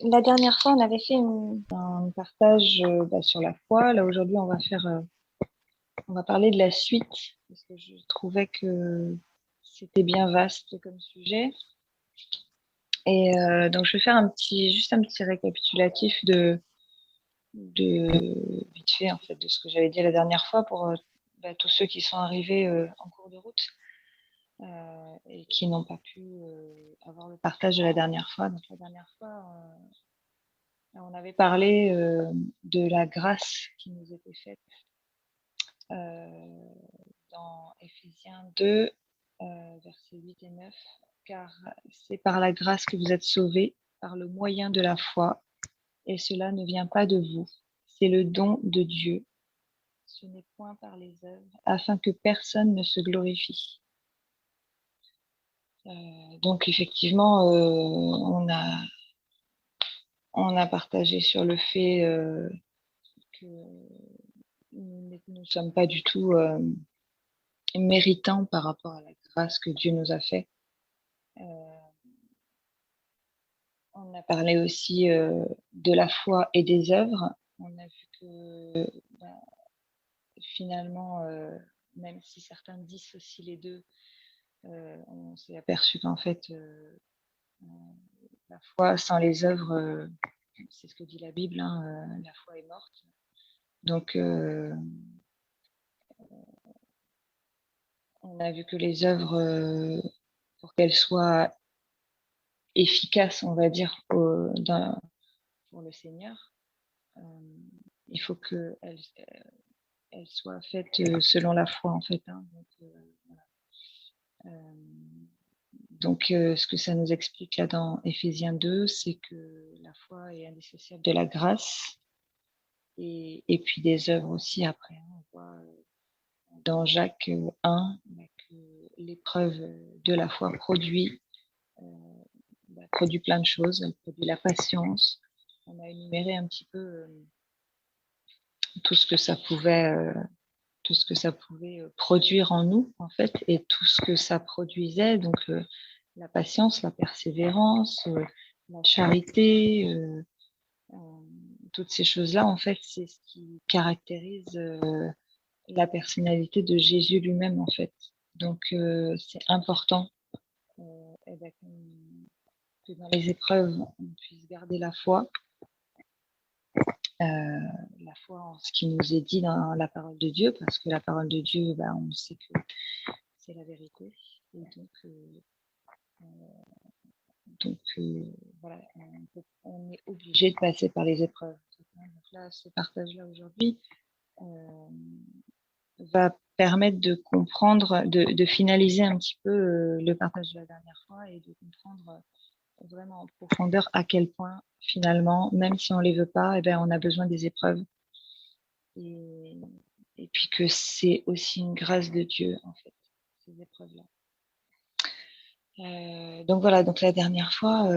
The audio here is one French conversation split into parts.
La dernière fois, on avait fait un partage sur la foi. Là, aujourd'hui, on va parler de la suite parce que je trouvais que c'était bien vaste comme sujet. Et donc, je vais faire juste un petit récapitulatif de vite fait en fait de ce que j'avais dit la dernière fois pour tous ceux qui sont arrivés en cours de route et qui n'ont pas pu avoir le partage de la dernière fois. Donc, la dernière fois, on avait parlé de la grâce qui nous était faite euh, dans Éphésiens 2, versets 8 et 9. Car c'est par la grâce que vous êtes sauvés, par le moyen de la foi, et cela ne vient pas de vous. C'est le don de Dieu. Ce n'est point par les œuvres, afin que personne ne se glorifie. Donc effectivement, on a partagé sur le fait que nous ne sommes pas du tout méritants par rapport à la grâce que Dieu nous a fait. On a parlé aussi de la foi et des œuvres. On a vu que finalement, même si certains dissocient les deux, on s'est aperçu qu'en fait, la foi sans les œuvres, c'est ce que dit la Bible, hein, la foi est morte. Donc, on a vu que les œuvres, pour qu'elles soient efficaces, on va dire, pour le Seigneur, il faut qu'elles soient faites selon la foi, en fait. Hein. Donc, ce que ça nous explique là dans Éphésiens 2, c'est que la foi est indissociable de la grâce et puis des œuvres aussi après. Hein. On voit dans Jacques 1 que l'épreuve de la foi produit plein de choses. Elle produit la patience. On a énuméré un petit peu tout ce que ça pouvait produire en nous, en fait, et tout ce que ça produisait. Donc, la patience, la persévérance, la charité, toutes ces choses-là, en fait, c'est ce qui caractérise la personnalité de Jésus lui-même, en fait. Donc, c'est important que dans les épreuves, on puisse garder la foi en ce qui nous est dit dans la parole de Dieu, parce que la parole de Dieu, on sait que c'est la vérité. Et voilà, on est obligé de passer par les épreuves. Donc là, ce partage-là aujourd'hui va permettre de comprendre, de finaliser un petit peu le partage de la dernière fois et de comprendre vraiment en profondeur à quel point, finalement, même si on ne les veut pas, on a besoin des épreuves. Et, et puis que c'est aussi une grâce de Dieu, en fait, ces épreuves-là. Donc voilà, donc la dernière fois,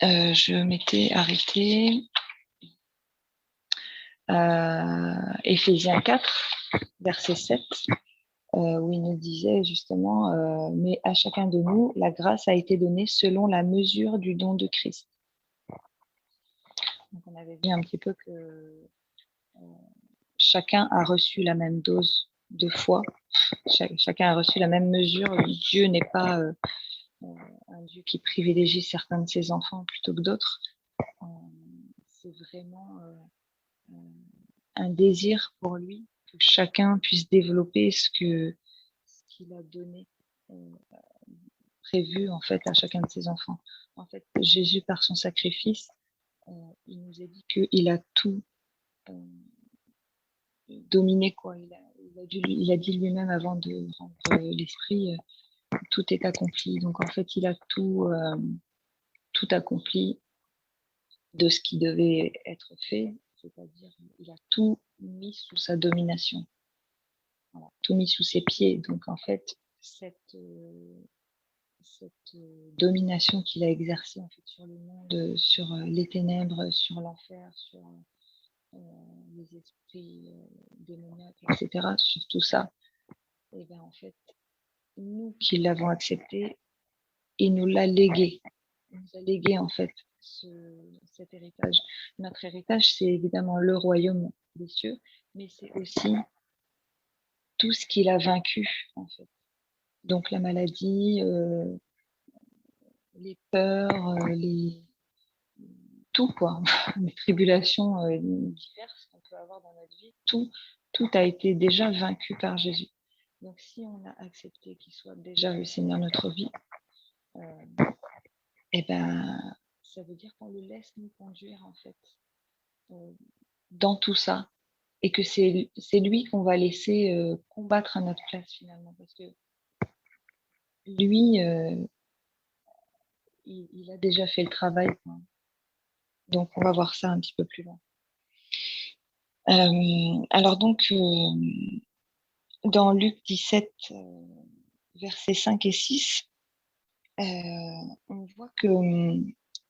je m'étais arrêtée à Éphésiens 4, verset 7, où il nous disait justement, mais à chacun de nous, la grâce a été donnée selon la mesure du don de Christ. Donc on avait vu un petit peu que chacun a reçu la même dose de foi, chacun a reçu la même mesure. Dieu n'est pas un Dieu qui privilégie certains de ses enfants plutôt que d'autres. C'est vraiment un désir pour lui que chacun puisse développer ce qu'il a donné, prévu en fait à chacun de ses enfants. En fait, Jésus, par son sacrifice, il nous a dit qu'il a tout dominé, quoi. Il a dit lui-même avant de rendre l'esprit, tout est accompli. Donc en fait, il a tout accompli de ce qui devait être fait, c'est-à-dire il a tout mis sous sa domination, voilà, tout mis sous ses pieds. Donc en fait, cette domination qu'il a exercée en fait sur le monde, sur les ténèbres, sur l'enfer, sur les esprits démoniaques, etc., sur tout ça, et bien en fait, nous qui l'avons accepté, il nous l'a légué. Il nous a légué en fait cet héritage. Notre héritage, c'est évidemment le royaume des cieux, mais c'est aussi tout ce qu'il a vaincu, en fait. Donc la maladie, les peurs, tout quoi, les tribulations diverses qu'on peut avoir dans notre vie, tout a été déjà vaincu par Jésus. Donc si on a accepté qu'il soit déjà le Seigneur de notre vie, et ben ça veut dire qu'on le laisse nous conduire en fait dans tout ça, et que c'est lui qu'on va laisser combattre à notre place finalement, parce que lui, il a déjà fait le travail, quoi. Donc on va voir ça un petit peu plus loin. Alors donc, dans Luc 17, versets 5 et 6, on voit que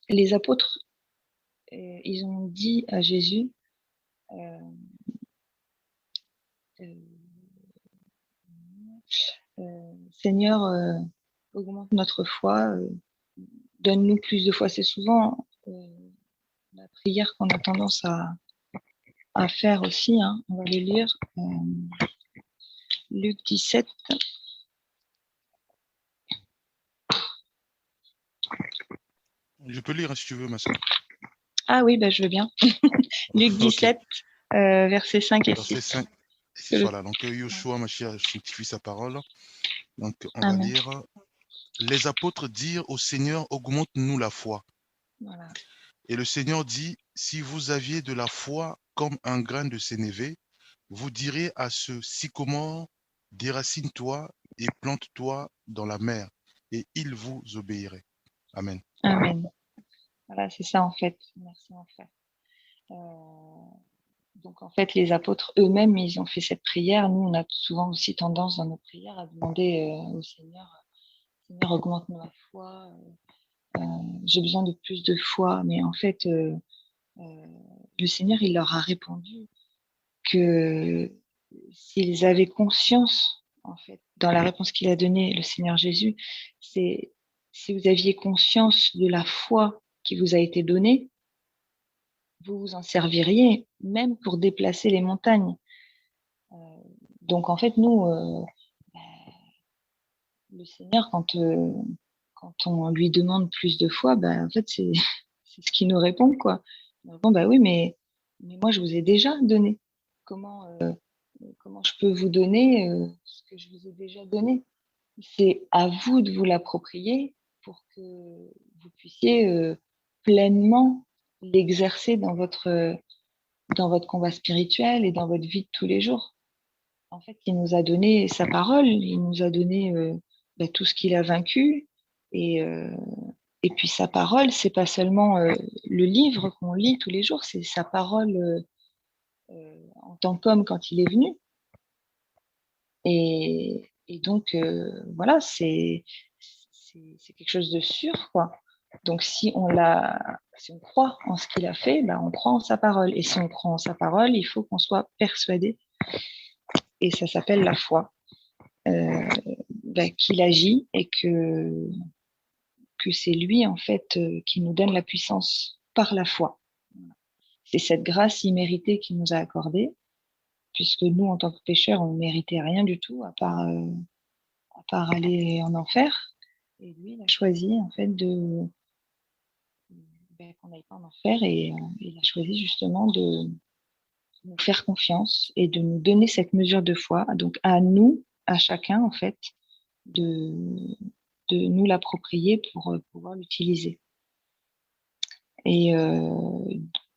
les apôtres, ils ont dit à Jésus, Seigneur, augmente notre foi, donne-nous plus de foi. C'est souvent la prière qu'on a tendance à faire aussi, hein. On va les lire. Luc 17. Je peux lire si tu veux, ma soeur. Ah oui, je veux bien. Luc 17, okay. Versets 5 et 6. 5. Voilà, donc Yoshua, ma chère, sanctifie sa parole. Donc on va lire. Les apôtres dirent au Seigneur, augmente-nous la foi. Voilà. Et le Seigneur dit, si vous aviez de la foi comme un grain de sénévé, vous direz à ce sycomore, déracine-toi et plante-toi dans la mer, et il vous obéirait. Amen. Amen. Voilà, c'est ça en fait. Merci mon frère. Donc en fait, les apôtres eux-mêmes, ils ont fait cette prière. Nous, on a souvent aussi tendance dans nos prières à demander au Seigneur, Seigneur, augmente-nous la foi. J'ai besoin de plus de foi. Mais en fait, le Seigneur, il leur a répondu que s'ils avaient conscience, en fait, dans la réponse qu'il a donnée, le Seigneur Jésus, c'est si vous aviez conscience de la foi qui vous a été donnée, vous vous en serviriez, même pour déplacer les montagnes. Donc en fait, nous, le Seigneur, quand on lui demande plus de foi, en fait, c'est ce qu'il nous répond, quoi. Il répond, oui, mais moi, je vous ai déjà donné. Comment je peux vous donner ce que je vous ai déjà donné? C'est à vous de vous l'approprier pour que vous puissiez pleinement l'exercer dans votre combat spirituel et dans votre vie de tous les jours. En fait, il nous a donné sa parole, il nous a donné tout ce qu'il a vaincu, et puis sa parole, c'est pas seulement le livre qu'on lit tous les jours, c'est sa parole en tant qu'homme quand il est venu. Et donc voilà, c'est quelque chose de sûr, quoi. Donc si on croit en ce qu'il a fait, on croit en sa parole. Et si on croit en sa parole, il faut qu'on soit persuadé. Et ça s'appelle la foi. Qu'il agit et que c'est lui, en fait, qui nous donne la puissance par la foi. C'est cette grâce imméritée qu'il nous a accordée, puisque nous, en tant que pécheurs, on ne méritait rien du tout, à part aller en enfer. Et lui, il a choisi, en fait, qu'on n'aille pas en enfer, et il a choisi justement de nous faire confiance et de nous donner cette mesure de foi. Donc à nous, à chacun, en fait, de nous l'approprier pour pouvoir l'utiliser. Et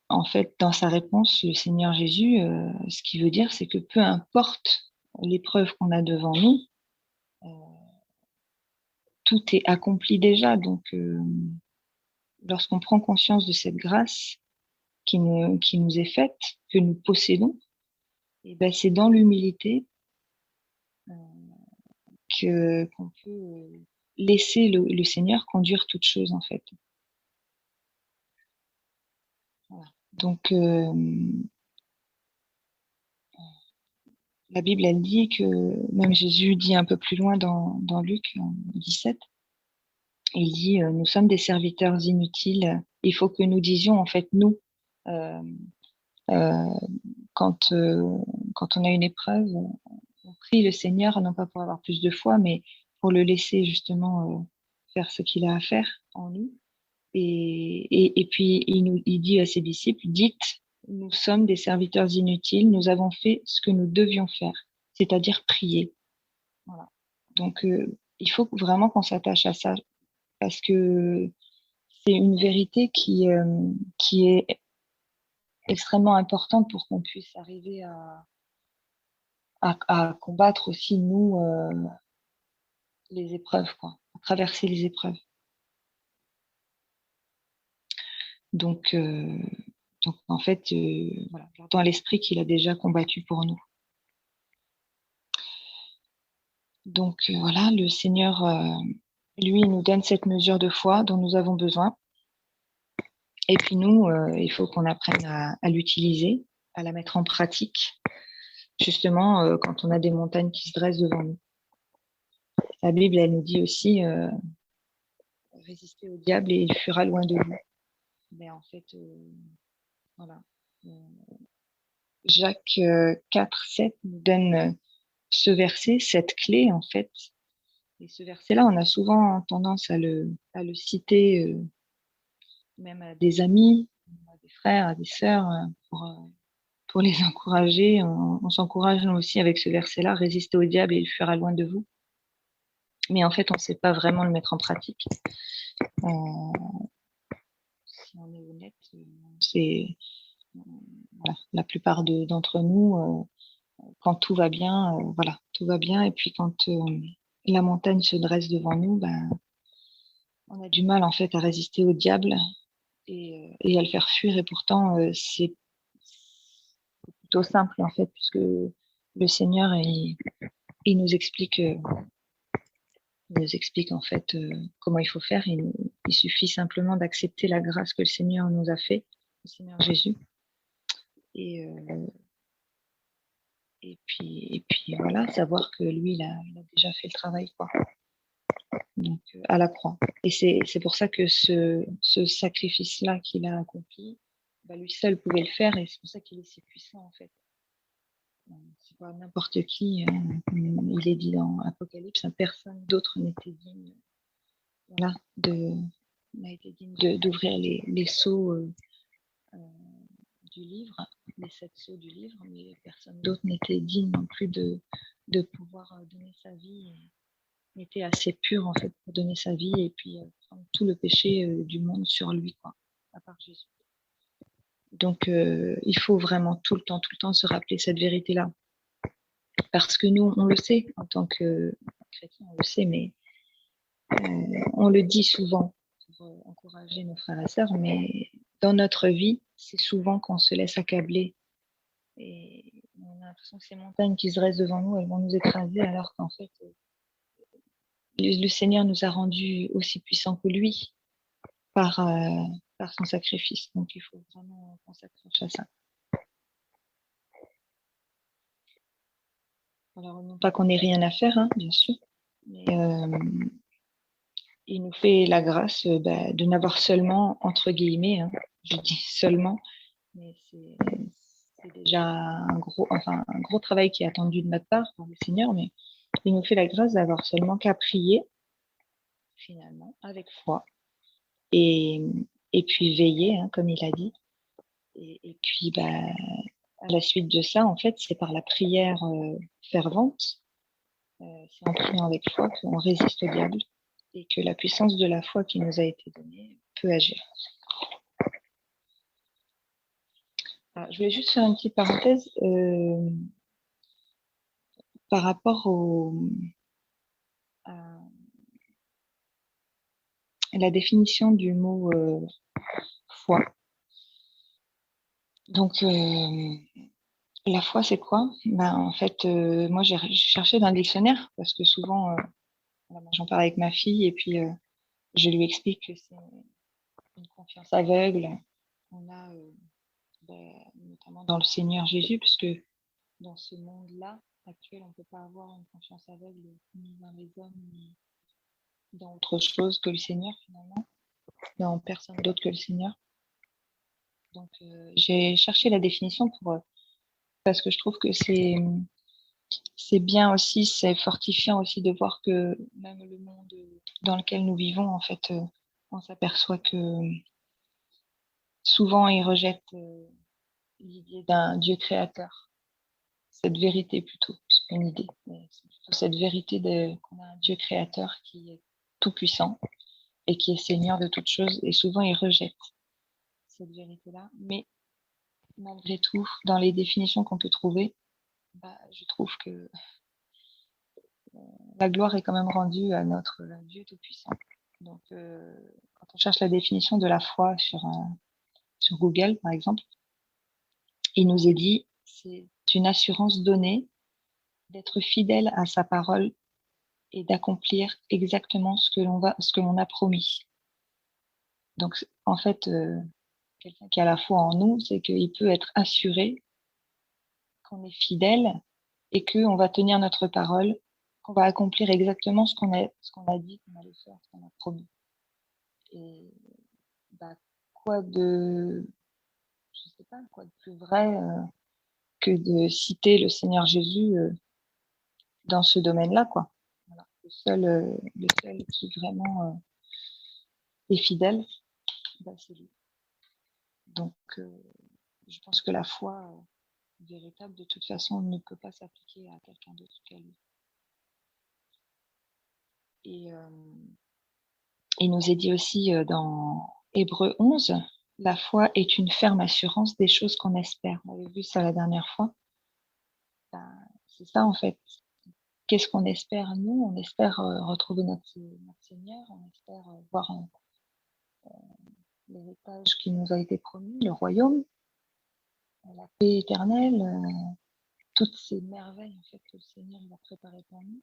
en fait, dans sa réponse, le Seigneur Jésus, ce qu'il veut dire, c'est que peu importe l'épreuve qu'on a devant nous, tout est accompli déjà. Donc, lorsqu'on prend conscience de cette grâce qui nous est faite, que nous possédons, et c'est dans l'humilité qu'on peut laisser le Seigneur conduire toutes choses, en fait. Voilà. Donc, la Bible, elle dit que, même Jésus dit un peu plus loin dans Luc 17, il dit nous sommes des serviteurs inutiles. Il faut que nous disions, en fait, nous, quand on a une épreuve, on prie le Seigneur, non pas pour avoir plus de foi, mais pour le laisser justement faire ce qu'il a à faire en nous. Et puis, il dit à ses disciples, dites, nous sommes des serviteurs inutiles, nous avons fait ce que nous devions faire, c'est-à-dire prier. Voilà. Donc, il faut vraiment qu'on s'attache à ça, parce que c'est une vérité qui est extrêmement importante pour qu'on puisse arriver à combattre aussi, nous, les épreuves, quoi, à traverser les épreuves. Donc en fait, voilà, gardons à l'esprit qu'il a déjà combattu pour nous. Donc voilà, le Seigneur, lui, nous donne cette mesure de foi dont nous avons besoin. Et puis nous, il faut qu'on apprenne à l'utiliser, à la mettre en pratique, justement, quand on a des montagnes qui se dressent devant nous. La Bible, elle nous dit aussi, résistez au diable et il fuira loin de vous. Mais en fait, voilà. Jacques 4, 7 nous donne ce verset, cette clé, en fait. Et ce verset-là, on a souvent tendance à le citer, même à des amis, à des frères, à des sœurs, pour les encourager. On s'encourage nous aussi avec ce verset-là, résistez au diable et il fuira loin de vous. Mais en fait, on ne sait pas vraiment le mettre en pratique. Si on est honnête, c'est voilà, la plupart d'entre nous, quand tout va bien, voilà, tout va bien. Et puis quand la montagne se dresse devant nous, ben, on a du mal en fait à résister au diable et à le faire fuir. Et pourtant, c'est plutôt simple en fait, puisque le Seigneur il nous explique en fait comment il faut faire. Il suffit simplement d'accepter la grâce que le Seigneur nous a fait, le Seigneur Jésus. Et puis voilà, savoir que lui, il a déjà fait le travail, quoi. Donc, à la croix. Et c'est pour ça que ce sacrifice-là qu'il a accompli, bah, lui seul pouvait le faire et c'est pour ça qu'il est si puissant, en fait. C'est pas n'importe qui, il est dit dans Apocalypse, personne d'autre n'était digne, voilà, n'a été digne d'ouvrir les sceaux du livre, les 7 sceaux du livre, mais personne d'autre n'était digne non plus de pouvoir donner sa vie et était assez pur en fait pour donner sa vie et puis prendre tout le péché du monde sur lui, quoi, à part Jésus. Donc il faut vraiment tout le temps se rappeler cette vérité-là. Parce que nous, on le sait, en tant que chrétiens, on le sait, mais on le dit souvent pour encourager nos frères et sœurs, mais dans notre vie, c'est souvent qu'on se laisse accabler et on a l'impression que ces montagnes qui se dressent devant nous, elles vont nous écraser, alors qu'en fait, le Seigneur nous a rendus aussi puissants que lui par son sacrifice. Donc, il faut vraiment qu'on s'accroche à ça. Alors, non pas qu'on n'ait rien à faire, hein, bien sûr, mais il nous fait la grâce de n'avoir seulement, entre guillemets, hein, je dis seulement, mais c'est déjà un gros travail qui est attendu de notre part par le Seigneur, mais il nous fait la grâce d'avoir seulement qu'à prier, finalement, avec foi, et puis veiller, hein, comme il a dit. Et puis, à la suite de ça, en fait, c'est par la prière fervente, c'est en priant avec foi qu'on résiste au diable et que la puissance de la foi qui nous a été donnée peut agir. Alors, je voulais juste faire une petite parenthèse par rapport à la définition du mot foi. Donc, la foi, c'est quoi? En fait, moi, j'ai cherché dans le dictionnaire parce que souvent, j'en parle avec ma fille et puis je lui explique que c'est une confiance aveugle qu'on a notamment dans le Seigneur Jésus, puisque dans ce monde-là actuel, on ne peut pas avoir une confiance aveugle ni dans les hommes, dans autre chose que le Seigneur finalement, dans personne d'autre que le Seigneur. Donc j'ai cherché la définition parce que je trouve que c'est bien aussi, c'est fortifiant aussi de voir que même le monde dans lequel nous vivons, en fait, on s'aperçoit que souvent il rejette l'idée d'un Dieu créateur, cette vérité plutôt, c'est pas une idée, mais c'est plutôt cette vérité qu'on a un Dieu créateur qui est tout puissant et qui est Seigneur de toutes choses, et souvent il rejette cette vérité-là, mais malgré tout, dans les définitions qu'on peut trouver, je trouve que la gloire est quand même rendue à notre Dieu Tout-Puissant. Donc, quand on cherche la définition de la foi sur Google, par exemple, il nous est dit c'est une assurance donnée d'être fidèle à sa parole et d'accomplir exactement ce que l'on a promis. Donc, en fait, quelqu'un qui a la foi en nous, c'est qu'il peut être assuré qu'on est fidèle et qu'on va tenir notre parole, qu'on va accomplir exactement ce qu'on a dit qu'on allait faire, ce qu'on a promis. Et quoi de, je sais pas, quoi de plus vrai que de citer le Seigneur Jésus dans ce domaine-là, quoi. Voilà. Le seul qui vraiment est fidèle, c'est lui. Donc, je pense que la foi véritable, de toute façon, ne peut pas s'appliquer à quelqu'un d'autre qu'à lui. Et il nous est dit aussi dans Hébreux 11, la foi est une ferme assurance des choses qu'on espère. On avait vu ça la dernière fois. C'est ça, en fait. Qu'est-ce qu'on espère, nous? On espère retrouver notre Seigneur, on espère voir l'héritage qui nous a été promis, le royaume, la paix éternelle, toutes ces merveilles en fait, que le Seigneur a préparées pour nous.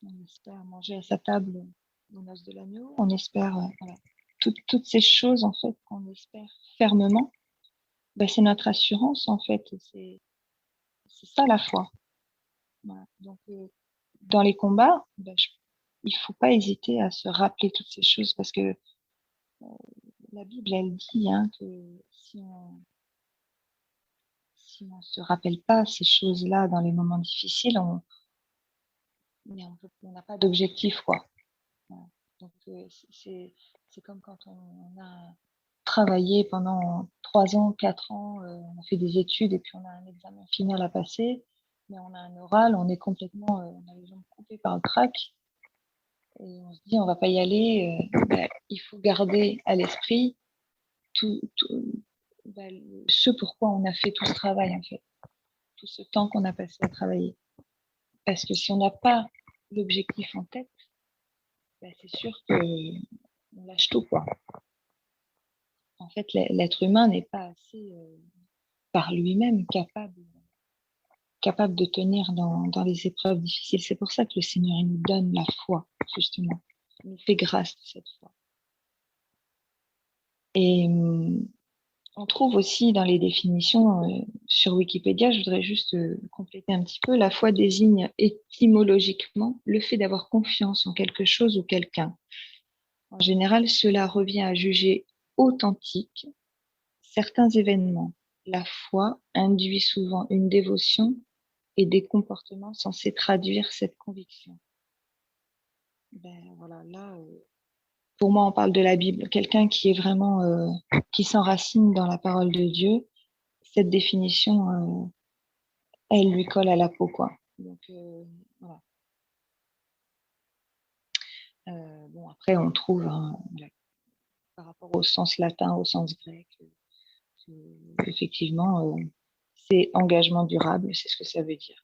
On espère manger à sa table aux noces de l'agneau, on espère voilà, toutes ces choses en fait qu'on espère fermement, c'est notre assurance en fait, c'est ça la foi. Voilà. Donc dans les combats, il ne faut pas hésiter à se rappeler toutes ces choses parce que la Bible, elle dit que si on ne se rappelle pas ces choses-là dans les moments difficiles, on n'a pas d'objectif, quoi. Voilà. Donc, c'est comme quand on a travaillé pendant 3 ans, 4 ans, on a fait des études et puis on a un examen final à passer, mais on a un oral, on est complètement, on a les jambes coupées par le trac et on se dit on va pas y aller. Il faut garder à l'esprit tout, ce pourquoi on a fait tout ce travail, en fait, tout ce temps qu'on a passé à travailler. Parce que si on n'a pas l'objectif en tête, c'est sûr qu'on lâche tout, quoi. En fait, l'être humain n'est pas assez par lui-même capable de tenir dans les épreuves difficiles. C'est pour ça que le Seigneur il nous donne la foi, justement. Il nous fait grâce de cette foi. Et on trouve aussi dans les définitions sur Wikipédia, je voudrais juste compléter un petit peu, la foi désigne étymologiquement le fait d'avoir confiance en quelque chose ou quelqu'un. En général, cela revient à juger authentique certains événements. La foi induit souvent une dévotion et des comportements censés traduire cette conviction. Voilà, là, pour moi, on parle de la Bible. Quelqu'un qui est vraiment, qui s'enracine dans la parole de Dieu, cette définition, elle lui colle à la peau, quoi. Donc, voilà. Bon, après, on trouve, par rapport au sens latin, au sens grec, effectivement, c'est engagement durable, c'est ce que ça veut dire.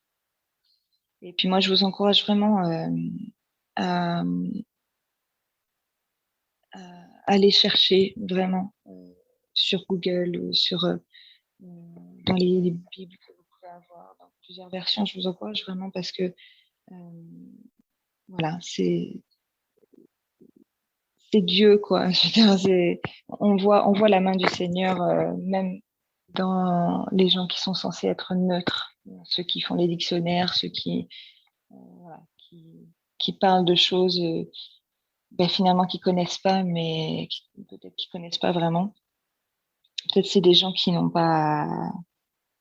Et puis moi, je vous encourage vraiment à aller chercher vraiment sur Google ou dans les Bibles que vous pouvez avoir, dans plusieurs versions. Je vous encourage vraiment parce que voilà, c'est Dieu, quoi. On voit la main du Seigneur, même dans les gens qui sont censés être neutres, ceux qui font les dictionnaires, ceux qui parlent de choses finalement qui connaissent pas, mais peut-être qui connaissent pas vraiment. Peut-être c'est des gens qui n'ont pas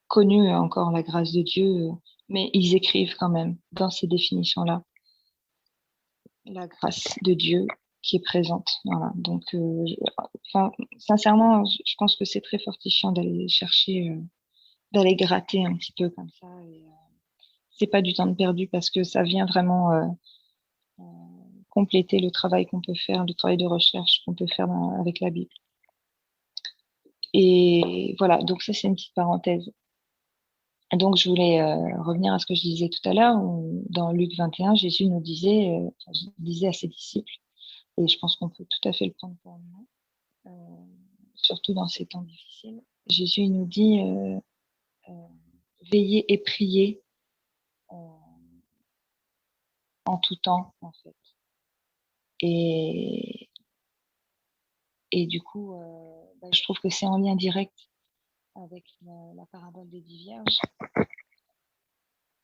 connu encore la grâce de Dieu, mais ils écrivent quand même dans ces définitions-là la grâce de Dieu qui est présente. Voilà. Donc, sincèrement, je pense que c'est très fortifiant d'aller chercher, d'aller gratter un petit peu comme ça. Et, c'est pas du temps de perdu parce que ça vient vraiment euh, compléter le travail qu'on peut faire, le travail de recherche qu'on peut faire avec la Bible. Et voilà, donc ça c'est une petite parenthèse. Donc je voulais revenir à ce que je disais tout à l'heure, dans Luc 21, Jésus nous disait à ses disciples, et je pense qu'on peut tout à fait le prendre pour nous, surtout dans ces temps difficiles. Jésus il nous dit veillez et priez euh, en tout temps, en fait. Et, et du coup, je trouve que c'est en lien direct avec la parabole des 10 vierges,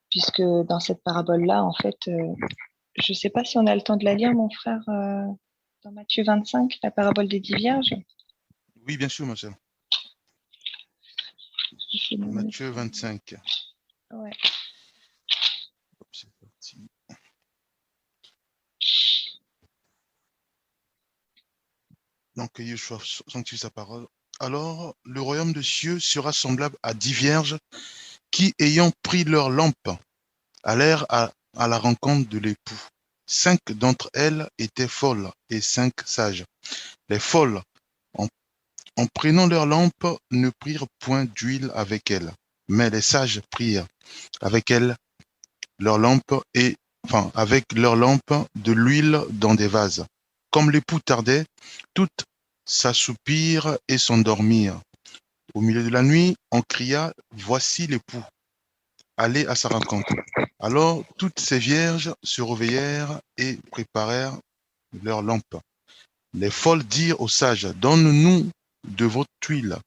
puisque dans cette parabole-là, en fait, je ne sais pas si on a le temps de la lire, mon frère, dans Matthieu 25, la parabole des 10 vierges. Oui, bien sûr, ma sœur. Matthieu 25. Ouais. Hop, c'est parti. Donc, Yeshua sanctifie sa parole. Alors, le royaume de cieux sera semblable à 10 vierges qui, ayant pris leur lampe, allèrent à la rencontre de l'époux. 5 d'entre elles étaient folles et 5 sages. Les folles, en prenant leur lampe, ne prirent point d'huile avec elles, mais les sages prirent avec elles leur lampe avec leur lampe de l'huile dans des vases. Comme l'époux tardait, toutes s'assoupirent et s'endormirent. Au milieu de la nuit, on cria, voici l'époux, allez à sa rencontre. Alors toutes ces vierges se réveillèrent et préparèrent leurs lampes. Les folles dirent aux sages, donne-nous de votre huile,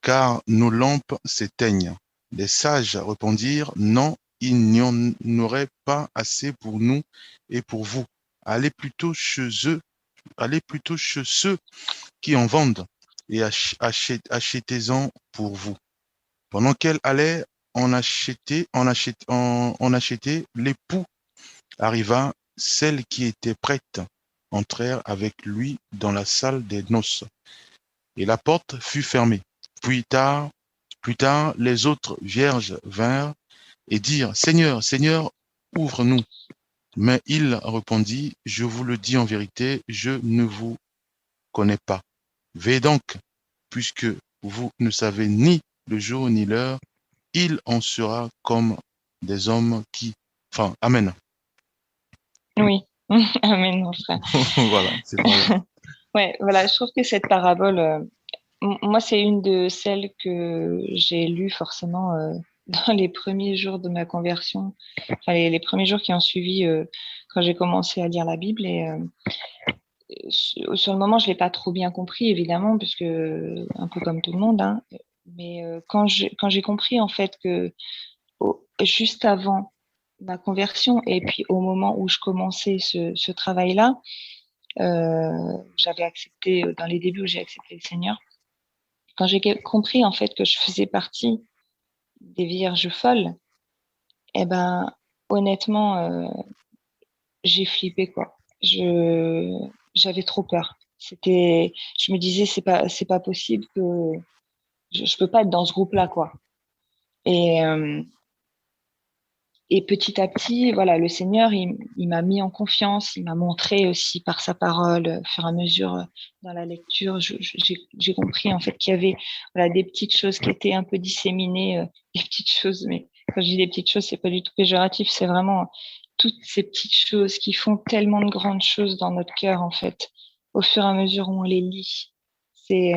car nos lampes s'éteignent. Les sages répondirent, non, il n'y en aurait pas assez pour nous et pour vous. Allez plutôt chez ceux qui en vendent et achetez-en pour vous. Pendant qu'elle allait en acheter, l'époux arriva, celles qui étaient prêtes entrèrent avec lui dans la salle des noces, et la porte fut fermée. Plus tard, les autres vierges vinrent et dirent, Seigneur, Seigneur, ouvre-nous. Mais il répondit, je vous le dis en vérité, je ne vous connais pas. Veillez donc, puisque vous ne savez ni le jour ni l'heure, il en sera comme des hommes qui... Enfin, Amen. Oui, amen, mon frère. Voilà, c'est pareil. Ouais, voilà, je trouve que cette parabole, moi, c'est une de celles que j'ai lues forcément dans les premiers jours de ma conversion, enfin, les premiers jours qui ont suivi quand j'ai commencé à lire la Bible. Et sur le moment, je l'ai pas trop bien compris, évidemment, puisque un peu comme tout le monde, hein, mais quand j'ai compris en fait que juste avant ma conversion et puis au moment où je commençais ce travail-là, j'avais accepté, dans les débuts où j'ai accepté le Seigneur, quand j'ai compris en fait que je faisais partie des vierges folles, eh ben honnêtement, j'ai flippé quoi. J'avais trop peur. Je me disais c'est pas possible que je peux pas être dans ce groupe-là quoi. Et et petit à petit, voilà, le Seigneur, il m'a mis en confiance, il m'a montré aussi par sa parole, au fur et à mesure dans la lecture, j'ai compris en fait qu'il y avait voilà, des petites choses qui étaient un peu disséminées, des petites choses, mais quand je dis des petites choses, c'est pas du tout péjoratif, c'est vraiment toutes ces petites choses qui font tellement de grandes choses dans notre cœur en fait, au fur et à mesure où on les lit. C'est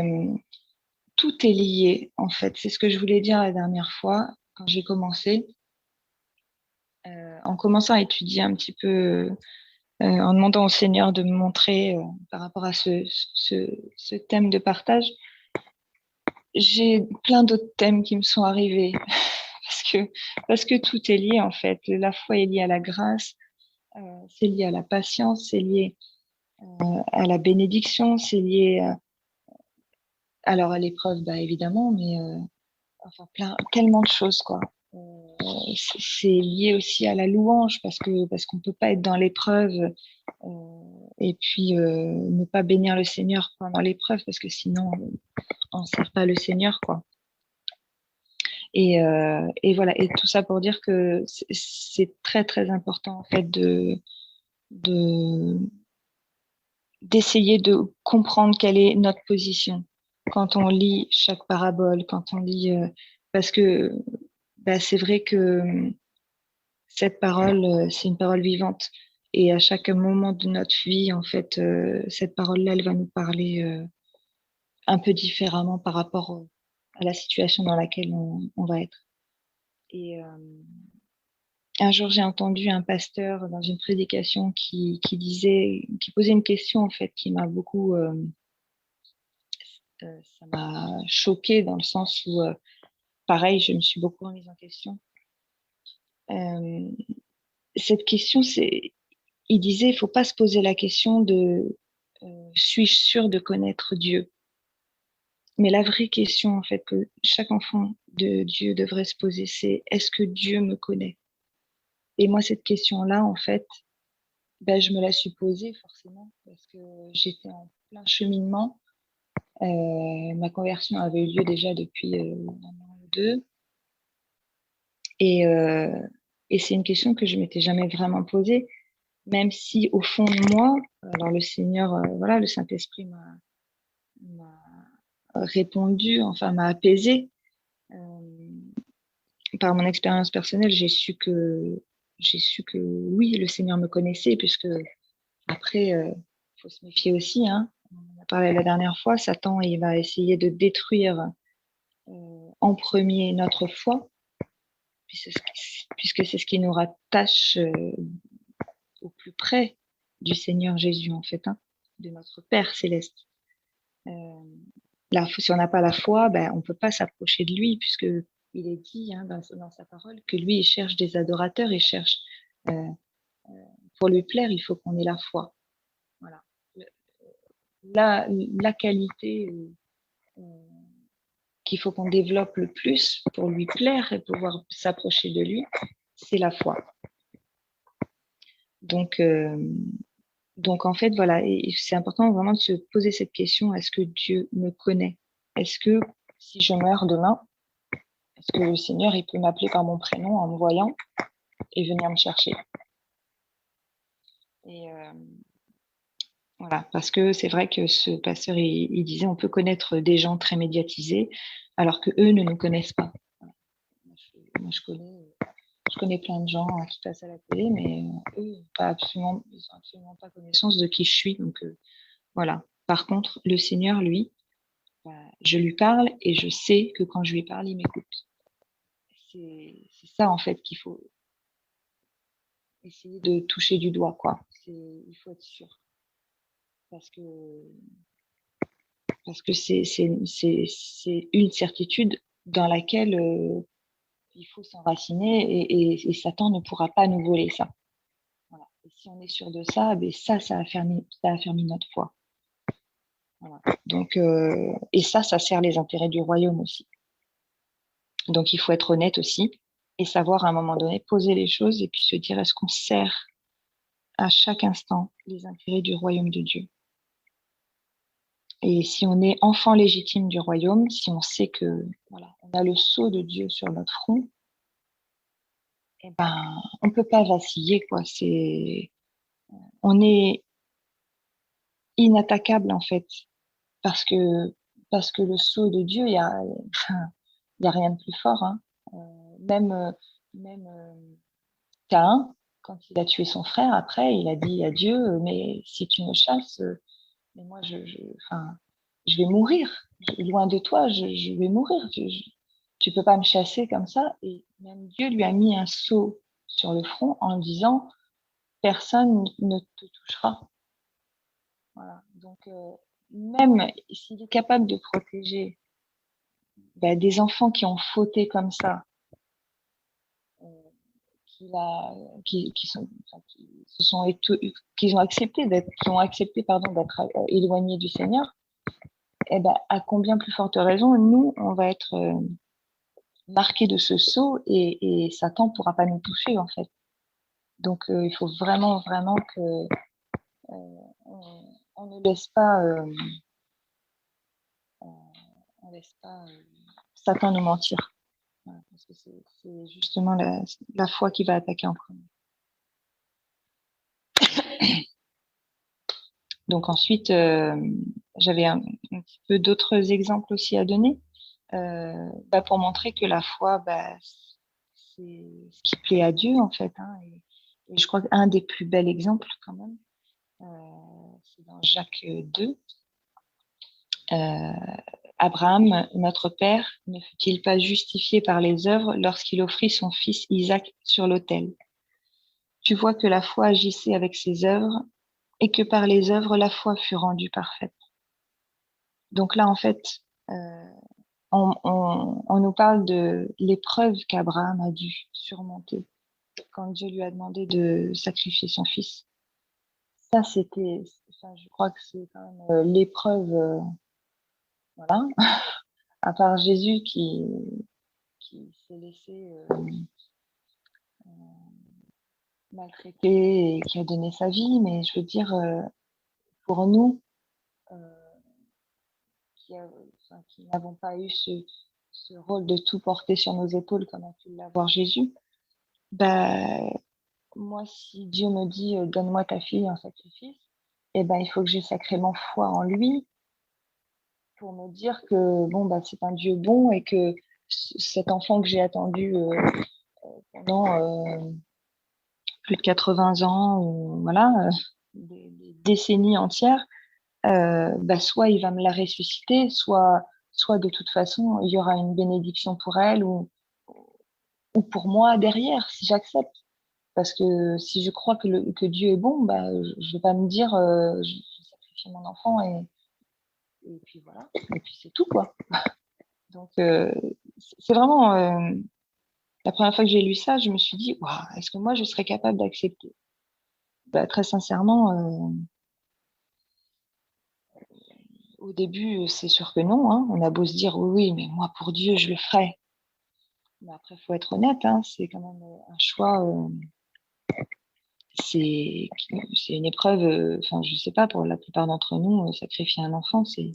tout est lié en fait. C'est ce que je voulais dire la dernière fois quand j'ai commencé en commençant à étudier un petit peu, en demandant au Seigneur de me montrer par rapport à ce thème de partage, j'ai plein d'autres thèmes qui me sont arrivés parce que tout est lié en fait. La foi est liée à la grâce, c'est lié à la patience, c'est lié à la bénédiction, c'est lié alors à l'épreuve, évidemment, mais enfin tellement de choses, quoi. C'est lié aussi à la louange parce qu'on peut pas être dans l'épreuve et puis ne pas bénir le Seigneur pendant l'épreuve parce que sinon on ne sert pas le Seigneur, quoi. Et voilà. Et tout ça pour dire que c'est très très important en fait d'essayer de comprendre quelle est notre position quand on lit chaque parabole, quand on lit parce que c'est vrai que cette parole, c'est une parole vivante. Et à chaque moment de notre vie, en fait, cette parole-là, elle va nous parler un peu différemment par rapport à la situation dans laquelle on va être. Et un jour, j'ai entendu un pasteur dans une prédication qui posait une question, en fait, qui m'a beaucoup, ça m'a choquée dans le sens où, pareil, je me suis beaucoup remise en question. Cette question, il disait, il faut pas se poser la question de suis-je sûr de connaître Dieu? Mais la vraie question, en fait, que chaque enfant de Dieu devrait se poser, c'est est-ce que Dieu me connaît? Et moi, cette question-là, en fait, je me la suis posée forcément parce que j'étais en plein cheminement. Ma conversion avait eu lieu déjà depuis un an ou deux. Et, c'est une question que je m'étais jamais vraiment posée, même si au fond de moi, alors le Seigneur, voilà, le Saint-Esprit m'a répondu, enfin m'a apaisée. Par mon expérience personnelle, j'ai su que oui, le Seigneur me connaissait, puisque après, faut se méfier aussi, hein. On a parlé la dernière fois, Satan, il va essayer de détruire en premier notre foi, puisque c'est ce qui nous rattache au plus près du Seigneur Jésus, en fait, hein, de notre Père céleste. Si on n'a pas la foi, on ne peut pas s'approcher de lui, puisque il est dit dans sa parole que lui, il cherche des adorateurs, il cherche pour lui plaire, il faut qu'on ait la foi. Voilà. La qualité qu'il faut qu'on développe le plus pour lui plaire et pouvoir s'approcher de lui, c'est la foi. Donc en fait, voilà, et c'est important vraiment de se poser cette question, est-ce que Dieu me connaît? Est-ce que si je meurs demain, est-ce que le Seigneur, il peut m'appeler par mon prénom en me voyant et venir me chercher? Et voilà, parce que c'est vrai que ce pasteur, il disait, on peut connaître des gens très médiatisés, alors que eux ne nous connaissent pas. Voilà. Moi, je connais plein de gens qui passent à la télé, mais eux, ils n'ont absolument pas connaissance de qui je suis. Donc voilà. Par contre, le Seigneur, lui, je lui parle et je sais que quand je lui parle, il m'écoute. C'est ça, en fait, qu'il faut essayer de toucher du doigt, quoi. Il faut être sûr. Parce que c'est une certitude dans laquelle il faut s'enraciner et Satan ne pourra pas nous voler ça. Voilà. Et si on est sûr de ça, ça affermit notre foi. Voilà. Donc, et ça sert les intérêts du royaume aussi. Donc, il faut être honnête aussi et savoir à un moment donné poser les choses et puis se dire est-ce qu'on sert à chaque instant les intérêts du royaume de Dieu. Et si on est enfant légitime du royaume, si on sait que voilà, on a le sceau de Dieu sur notre front, on peut pas vaciller, quoi. On est inattaquable en fait, parce que le sceau de Dieu, il y a rien de plus fort, hein. Même Caïn, quand il a tué son frère, après, il a dit à Dieu, mais si tu me chasses, mais moi, je vais mourir. Loin de toi, je vais mourir. Tu peux pas me chasser comme ça. Et même Dieu lui a mis un sceau sur le front en disant, personne ne te touchera. Voilà. Donc, même s'il est capable de protéger des enfants qui ont fauté comme ça, qui ont accepté d'être éloignés du Seigneur, eh ben, à combien plus forte raison, nous, on va être marqués de ce sceau et Satan ne pourra pas nous toucher, en fait. Donc, il faut vraiment, vraiment que on ne laisse pas, Satan nous mentir. Voilà, parce que c'est justement la foi qui va attaquer en premier. Donc ensuite, j'avais un petit peu d'autres exemples aussi à donner pour montrer que la foi, c'est ce qui plaît à Dieu en fait. Hein, et je crois qu'un des plus bels exemples quand même, c'est dans Jacques 2. Abraham, notre père, ne fut-il pas justifié par les œuvres lorsqu'il offrit son fils Isaac sur l'autel? Tu vois que la foi agissait avec ses œuvres et que par les œuvres, la foi fut rendue parfaite. Donc là, en fait, on nous parle de l'épreuve qu'Abraham a dû surmonter quand Dieu lui a demandé de sacrifier son fils. Ça, je crois que c'est quand même l'épreuve, voilà, à part Jésus qui s'est laissé maltraiter et qui a donné sa vie, mais je veux dire, pour nous, qui n'avons pas eu ce rôle de tout porter sur nos épaules comme a pu l'avoir Jésus, moi, si Dieu me dit donne-moi ta fille en sacrifice, eh ben, il faut que j'ai sacrément foi en lui pour me dire que c'est un Dieu bon et que cet enfant que j'ai attendu pendant plus de 80 ans, ou voilà, des décennies entières, soit il va me la ressusciter, soit de toute façon, il y aura une bénédiction pour elle ou pour moi derrière, si j'accepte. Parce que si je crois que Dieu est bon, je ne vais pas me dire je sacrifie mon enfant et puis voilà, et puis c'est tout, quoi. Donc, c'est vraiment la première fois que j'ai lu ça, je me suis dit, waouh, est-ce que moi je serais capable d'accepter? Très sincèrement, au début, c'est sûr que non. Hein. On a beau se dire, oui, mais moi pour Dieu, je le ferai. Mais après, il faut être honnête, hein, c'est quand même un choix. C'est une épreuve. Enfin, je sais pas, pour la plupart d'entre nous, sacrifier un enfant, c'est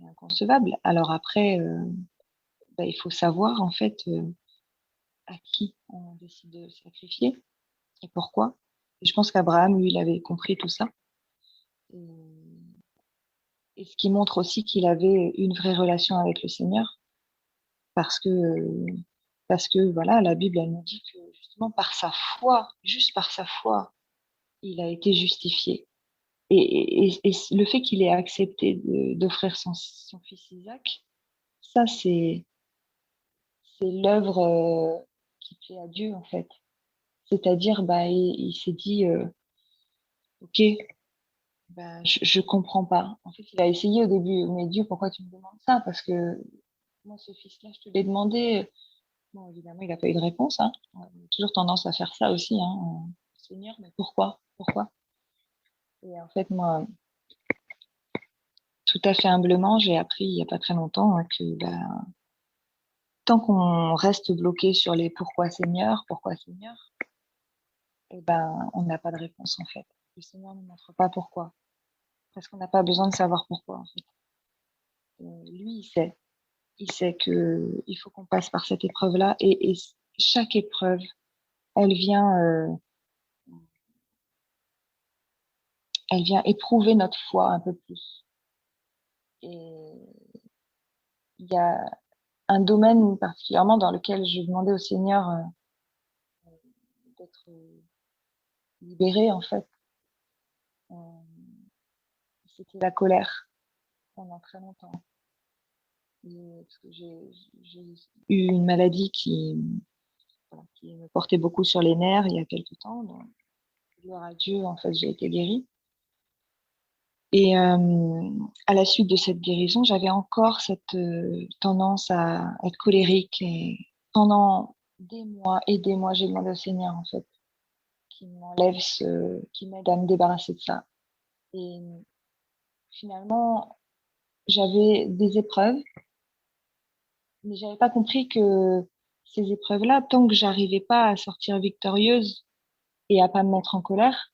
inconcevable. Alors après, il faut savoir en fait à qui on décide de sacrifier et pourquoi. Et je pense qu'Abraham, lui, il avait compris tout ça. Et ce qui montre aussi qu'il avait une vraie relation avec le Seigneur, parce que voilà, la Bible, elle nous dit que justement par sa foi, juste par sa foi, il a été justifié. Et le fait qu'il ait accepté d'offrir son fils Isaac, ça, c'est l'œuvre qui plaît à Dieu, en fait. C'est-à-dire, il s'est dit, OK, je comprends pas. En fait, il a essayé au début, mais Dieu, pourquoi tu me demandes ça? Parce que moi, ce fils-là, je te l'ai demandé. Bon, évidemment, il n'a pas eu de réponse. Hein. On a toujours tendance à faire ça aussi. Hein. Seigneur, mais pourquoi? Pourquoi? Et en fait, moi, tout à fait humblement, j'ai appris il n'y a pas très longtemps que tant qu'on reste bloqué sur les pourquoi Seigneur, on n'a pas de réponse en fait. Le Seigneur ne montre pas pourquoi. Parce qu'on n'a pas besoin de savoir pourquoi en fait. Lui, il sait. Il sait qu'il faut qu'on passe par cette épreuve-là. Et chaque épreuve, elle vient éprouver notre foi un peu plus. Et il y a un domaine particulièrement dans lequel je demandais au Seigneur d'être libéré, en fait. C'était la colère pendant très longtemps. Parce que j'ai eu une maladie qui me portait beaucoup sur les nerfs il y a quelques temps. Donc, gloire à Dieu, en fait, j'ai été guérie. Et à la suite de cette guérison, j'avais encore cette tendance à être colérique. Et pendant des mois, j'ai demandé au Seigneur, en fait, qui m'aide à me débarrasser de ça. Et finalement, j'avais des épreuves, mais j'avais pas compris que ces épreuves-là, tant que j'arrivais pas à sortir victorieuse et à pas me mettre en colère,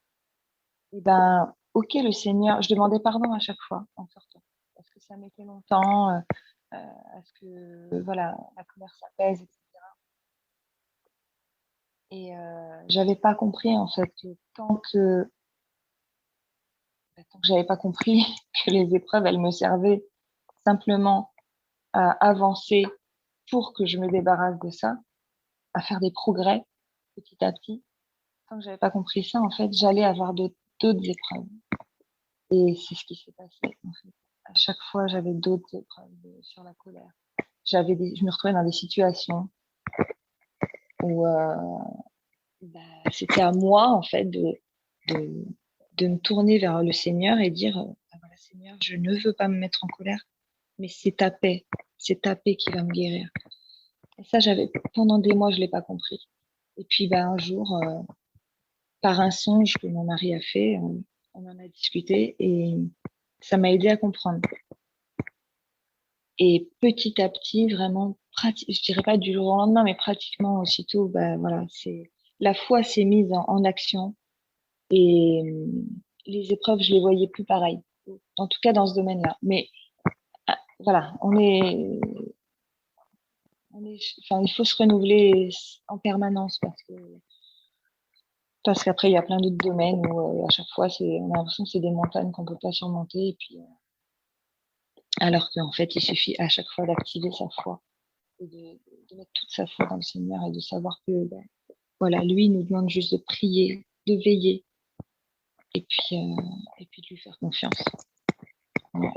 et ben, OK, le Seigneur, je demandais pardon à chaque fois en sortant, parce que ça mettait longtemps, à ce que, voilà, la colère s'apaise, et cetera. Et j'avais pas compris, en fait, que tant que j'avais pas compris que les épreuves, elles me servaient simplement à avancer pour que je me débarrasse de ça, à faire des progrès petit à petit. Tant que j'avais pas compris ça, en fait, j'allais avoir d'autres épreuves. Et c'est ce qui s'est passé, en fait. À chaque fois, j'avais d'autres épreuves sur la colère. Je me retrouvais dans des situations où c'était à moi, en fait, de, de me tourner vers le Seigneur et dire, ah, voilà, Seigneur, je ne veux pas me mettre en colère, mais c'est ta paix qui va me guérir. Et ça, pendant des mois, je l'ai pas compris. Et puis, un jour, par un songe que mon mari a fait, on en a discuté et ça m'a aidé à comprendre. Et petit à petit, vraiment, je dirais pas du jour au lendemain, mais pratiquement aussitôt, voilà, la foi s'est mise en action et les épreuves, je les voyais plus pareilles. En tout cas, dans ce domaine-là. Mais voilà, enfin, il faut se renouveler en permanence parce qu'après, il y a plein d'autres domaines où à chaque fois, on a l'impression que c'est des montagnes qu'on peut pas surmonter. Et puis, alors qu'en fait, il suffit à chaque fois d'activer sa foi et de mettre toute sa foi dans le Seigneur et de savoir que voilà, lui, il nous demande juste de prier, de veiller et puis de lui faire confiance. Voilà,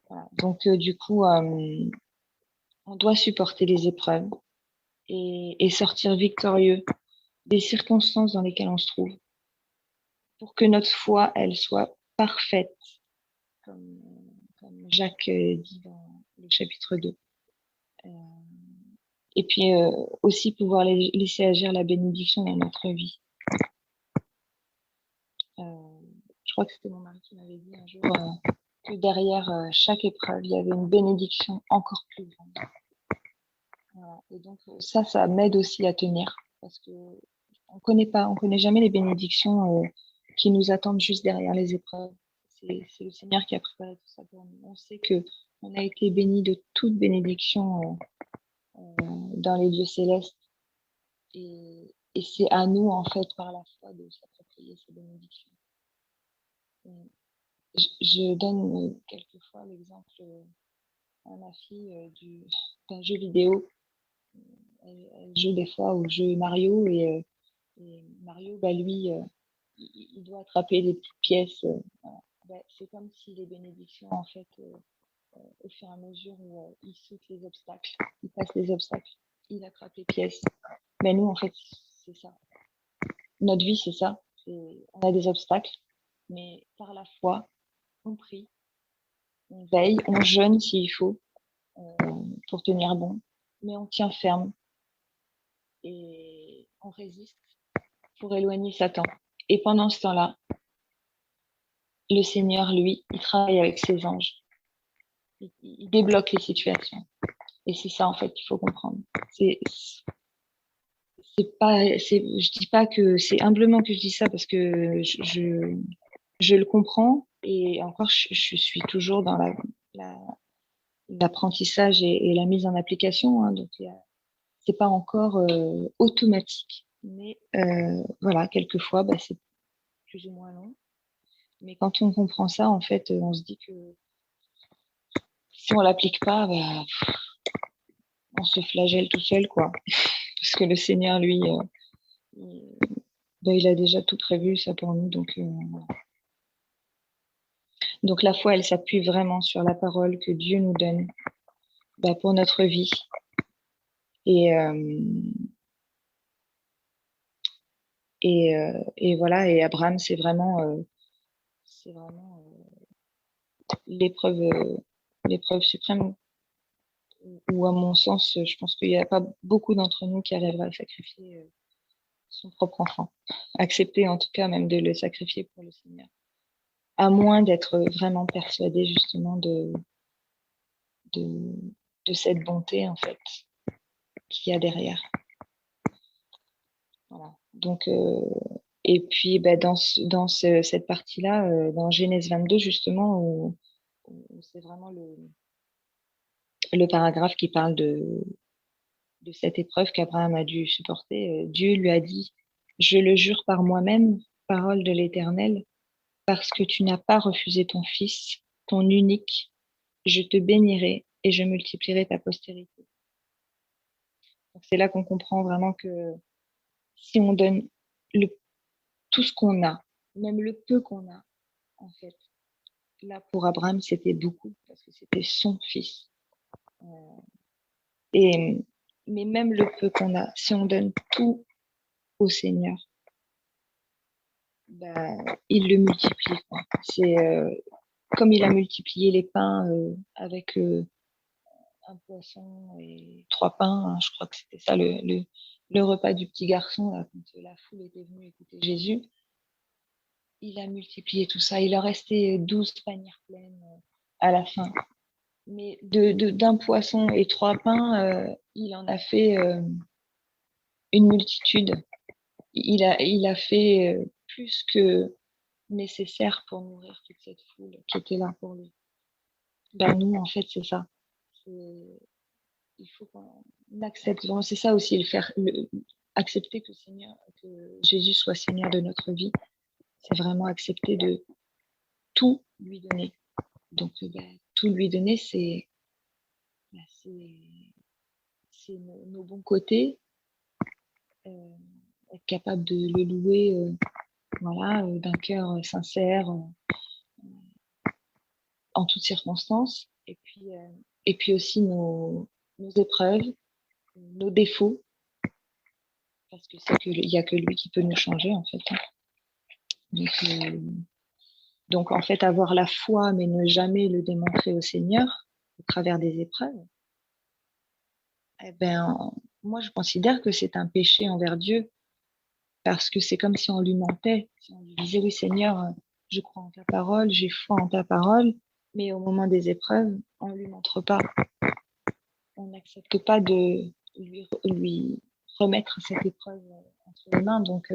voilà. Donc, du coup, on doit supporter les épreuves et sortir victorieux des circonstances dans lesquelles on se trouve pour que notre foi, elle soit parfaite, comme, comme Jacques dit dans le chapitre 2. Et puis aussi pouvoir laisser agir la bénédiction dans notre vie. Je crois que c'était mon mari qui m'avait dit un jour que derrière chaque épreuve, il y avait une bénédiction encore plus grande. Voilà. Et donc ça m'aide aussi à tenir parce que on connaît jamais les bénédictions qui nous attendent juste derrière les épreuves. C'est le Seigneur qui a préparé tout ça pour nous. On sait que on a été bénis de toute bénédiction dans les lieux célestes et c'est à nous en fait par la foi de s'approprier ces bénédictions. Je donne quelquefois l'exemple à ma fille d'un jeu vidéo. Elle joue des fois au jeu Mario et Mario, lui, il doit attraper des petites pièces. Voilà. C'est comme si les bénédictions, en fait, au fur et à mesure où il saute les obstacles, il passe les obstacles, il attrape les pièces. Mais nous, en fait, c'est ça. Notre vie, c'est ça. On a des obstacles, mais par la foi, on prie, on veille, on jeûne s'il faut pour tenir bon, mais on tient ferme et on résiste pour éloigner Satan. Et pendant ce temps-là, le Seigneur, lui, il travaille avec ses anges. Il débloque les situations. Et c'est ça, en fait, qu'il faut comprendre. Je dis pas que c'est humblement que je dis ça parce que je le comprends et encore, je suis toujours dans l'apprentissage et la mise en application. Hein, donc, c'est pas encore automatique. Mais voilà, quelquefois, c'est plus ou moins long. Mais quand on comprend ça, en fait, on se dit que si on l'applique pas, on se flagelle tout seul, quoi. Parce que le Seigneur, lui, il a déjà tout prévu, ça pour nous. Voilà. Donc la foi, elle s'appuie vraiment sur la parole que Dieu nous donne pour notre vie. Et voilà, et Abraham, c'est vraiment l'épreuve suprême. ou à mon sens, je pense qu'il n'y a pas beaucoup d'entre nous qui arriveraient à sacrifier son propre enfant. Accepter en tout cas même de le sacrifier pour le Seigneur. À moins d'être vraiment persuadé justement de cette bonté en fait qu'il y a derrière. Voilà. Donc, et puis dans cette partie-là, dans Genèse 22 justement, où c'est vraiment le paragraphe qui parle de cette épreuve qu'Abraham a dû supporter. Dieu lui a dit, je le jure par moi-même, parole de l'Éternel, parce que tu n'as pas refusé ton fils, ton unique, je te bénirai et je multiplierai ta postérité. Donc c'est là qu'on comprend vraiment que si on donne tout ce qu'on a, même le peu qu'on a, en fait, là pour Abraham c'était beaucoup parce que c'était son fils. Mais même le peu qu'on a, si on donne tout au Seigneur, il le multiplie. Quoi. C'est comme il a multiplié les pains avec un poisson et 3 pains, hein, je crois que c'était ça le repas du petit garçon, là, quand la foule était venue écouter Jésus. Il a multiplié tout ça. Il en restait 12 paniers pleines à la fin. Mais d'un poisson et 3 pains, il en a fait une multitude. Il a fait plus que nécessaire pour nourrir toute cette foule qui était là pour lui. Nous, en fait, c'est ça. Il faut qu'on accepte. C'est ça aussi, accepter que Jésus soit Seigneur de notre vie. C'est vraiment accepter de tout lui donner. Donc, tout lui donner, c'est nos bons côtés, être capable de le louer d'un cœur sincère en toutes circonstances, et puis aussi nos épreuves, nos défauts, parce que il n'y a que lui qui peut nous changer en fait. Donc en fait, avoir la foi mais ne jamais le démontrer au Seigneur au travers des épreuves, moi je considère que c'est un péché envers Dieu, parce que c'est comme si on lui mentait, si on lui disait oui Seigneur, je crois en ta parole, j'ai foi en ta parole, mais au moment des épreuves, on ne lui montre pas. On n'accepte pas de lui remettre cette épreuve entre les mains, donc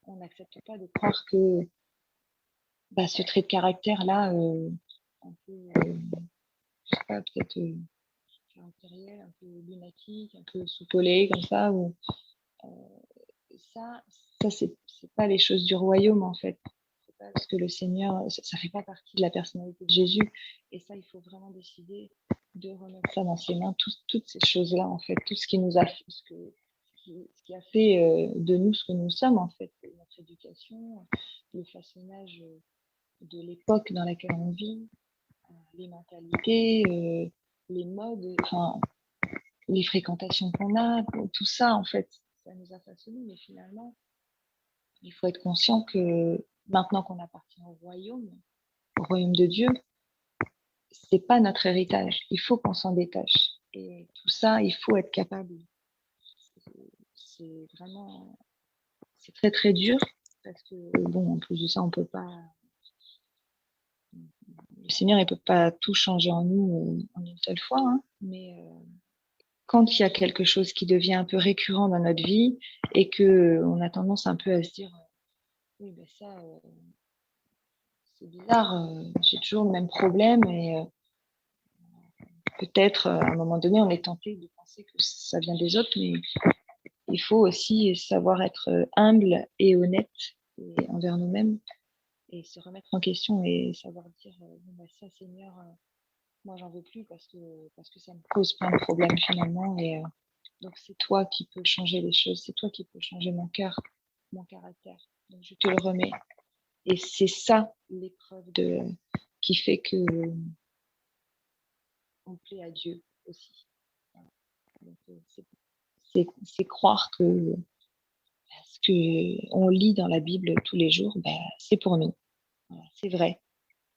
on n'accepte pas de croire que ce trait de caractère-là, un peu, je sais pas, peut-être caractériel, un peu lunatique, un peu soupolé, comme ça, ou ça c'est pas les choses du royaume en fait. C'est pas parce que le Seigneur, ça fait pas partie de la personnalité de Jésus, et ça il faut vraiment décider de remettre ça dans ses mains, toutes ces choses-là en fait, tout ce qui nous a fait, ce qui a fait de nous ce que nous sommes en fait, notre éducation, le façonnage de l'époque dans laquelle on vit, les mentalités, les modes, enfin les fréquentations qu'on a, tout ça en fait, ça nous a façonné, mais finalement il faut être conscient que maintenant qu'on appartient au royaume de Dieu, c'est pas notre héritage. Il faut qu'on s'en détache. Et tout ça, il faut être capable. C'est vraiment, c'est très très dur parce que en plus de ça, on peut pas. Le Seigneur, il peut pas tout changer en nous en une seule fois, hein, mais quand il y a quelque chose qui devient un peu récurrent dans notre vie et que on a tendance un peu à se dire, oui, ça. C'est bizarre, j'ai toujours le même problème, et peut-être à un moment donné on est tenté de penser que ça vient des autres, mais il faut aussi savoir être humble et honnête envers nous-mêmes et se remettre en question et savoir dire ça Seigneur, moi j'en veux plus parce que ça me cause plein de problèmes finalement, et donc c'est toi qui peux changer les choses, c'est toi qui peux changer mon cœur, mon caractère, donc je te le remets. Et c'est ça l'épreuve qui fait que on plaît à Dieu aussi. Donc, c'est croire que ce qu'on lit dans la Bible tous les jours, c'est pour nous. Voilà, c'est vrai.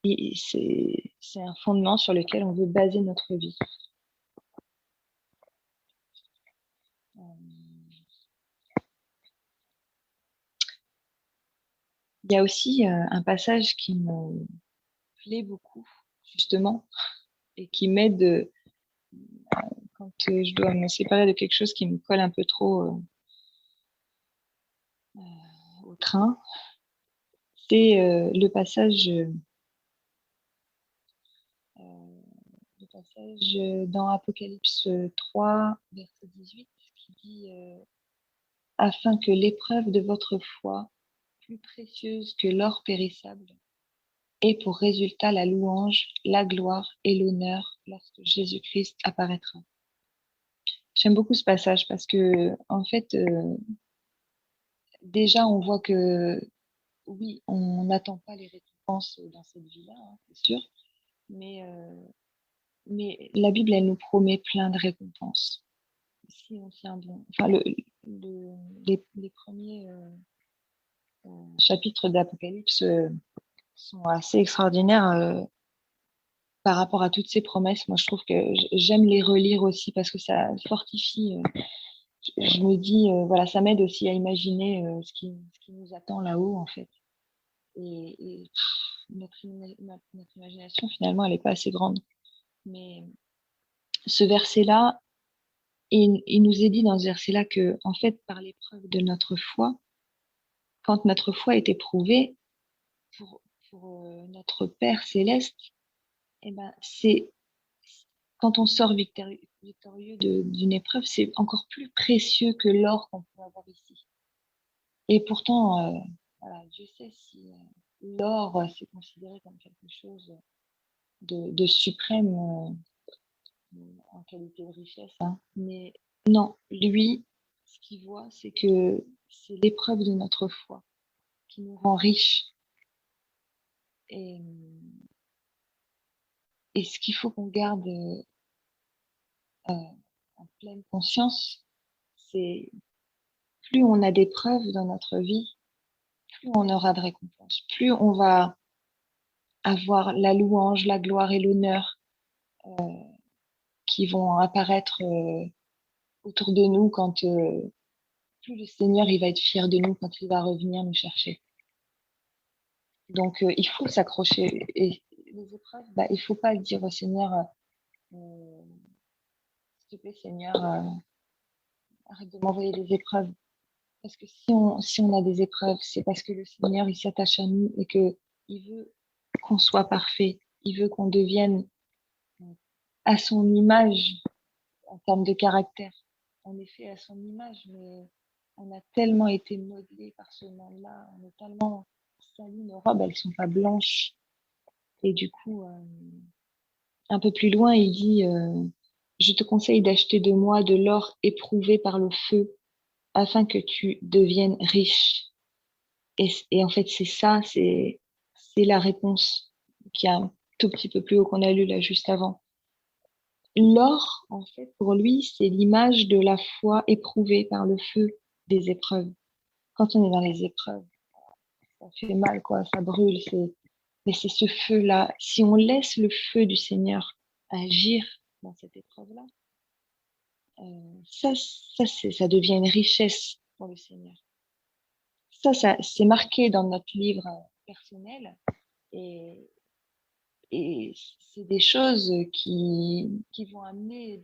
Et c'est un fondement sur lequel on veut baser notre vie. Il y a aussi un passage qui me plaît beaucoup, justement, et qui m'aide quand je dois me séparer de quelque chose qui me colle un peu trop au train. C'est le passage dans Apocalypse 3, verset 18, qui dit afin que l'épreuve de votre foi, plus précieuse que l'or périssable, ait pour résultat la louange, la gloire et l'honneur lorsque Jésus-Christ apparaîtra. J'aime beaucoup ce passage parce que, en fait, déjà, on voit que oui, on n'attend pas les récompenses dans cette vie-là, hein, c'est sûr, mais, la Bible, elle nous promet plein de récompenses. Si on tient bon. Enfin, les premiers chapitres d'Apocalypse sont assez extraordinaires par rapport à toutes ces promesses. Moi, je trouve que j'aime les relire aussi parce que ça fortifie. Je me dis, voilà, ça m'aide aussi à imaginer ce qui nous attend là-haut, en fait. Et notre imagination, finalement, elle n'est pas assez grande. Mais ce verset-là, il nous est dit dans ce verset-là que, en fait, par l'épreuve de notre foi, quand notre foi est éprouvée pour, notre Père céleste, eh ben, c'est quand on sort victorieux d'une épreuve, c'est encore plus précieux que l'or qu'on peut avoir ici. Et pourtant, voilà, Dieu sait si l'or c'est considéré comme quelque chose de suprême en qualité de richesse, hein. Mais non, lui, ce qu'il voit, c'est que c'est l'épreuve de notre foi qui nous rend riches. Et, ce qu'il faut qu'on garde en pleine conscience, c'est plus on a d'épreuves dans notre vie, plus on aura de récompenses, plus on va avoir la louange, la gloire et l'honneur qui vont apparaître autour de nous quand plus le Seigneur il va être fier de nous quand il va revenir nous chercher. Donc il faut s'accrocher. Et les épreuves, bah, il ne faut pas dire au Seigneur s'il te plaît Seigneur, arrête de m'envoyer des épreuves. Parce que si on a des épreuves, c'est parce que le Seigneur il s'attache à nous et que il veut qu'on soit parfait. Il veut qu'on devienne à son image en termes de caractère. On est fait à son image, mais on a tellement été modelé par ce monde-là, on est tellement sali, nos robes, elles sont pas blanches. Et du coup, un peu plus loin, il dit je te conseille d'acheter de moi de l'or éprouvé par le feu, afin que tu deviennes riche. Et en fait, c'est ça, c'est la réponse qui est un tout petit peu plus haut qu'on a lu là juste avant. L'or, en fait, pour lui, c'est l'image de la foi éprouvée par le feu des épreuves. Quand on est dans les épreuves, ça fait mal, quoi, ça brûle. Mais c'est ce feu-là. Si on laisse le feu du Seigneur agir dans cette épreuve-là, ça devient une richesse pour le Seigneur. Ça c'est marqué dans notre livre personnel et, c'est des choses qui vont amener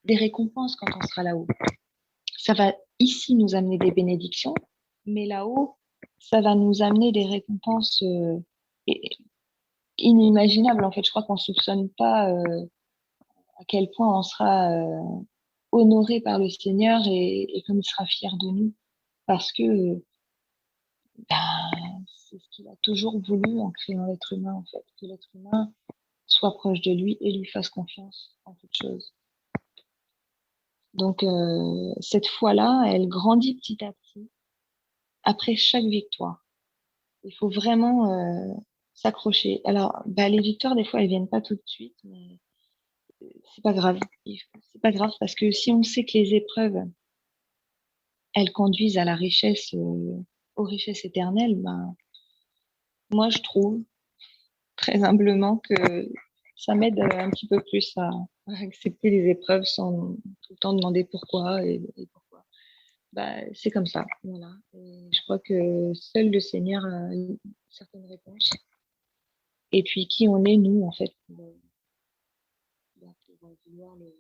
des récompenses quand on sera là-haut. Ça va ici nous amener des bénédictions, mais là-haut, ça va nous amener des récompenses inimaginables. En fait, je crois qu'on ne soupçonne pas à quel point on sera honoré par le Seigneur et comme il sera fier de nous, parce que c'est ce qu'il a toujours voulu en créant l'être humain, en fait, que l'être humain soit proche de lui et lui fasse confiance en toute chose. Donc, cette foi-là, elle grandit petit à petit après chaque victoire. Il faut vraiment s'accrocher. Alors, les victoires, des fois, elles viennent pas tout de suite, mais c'est pas grave. C'est pas grave parce que si on sait que les épreuves, elles conduisent à la richesse, aux richesses éternelles, ben, moi, je trouve très humblement que ça m'aide un petit peu plus à accepter les épreuves sans tout le temps demander pourquoi et pourquoi. c'est comme ça. Voilà. Et je crois que seul le Seigneur a une certaine réponse. Et puis, qui on est, nous, en fait, pour vouloir le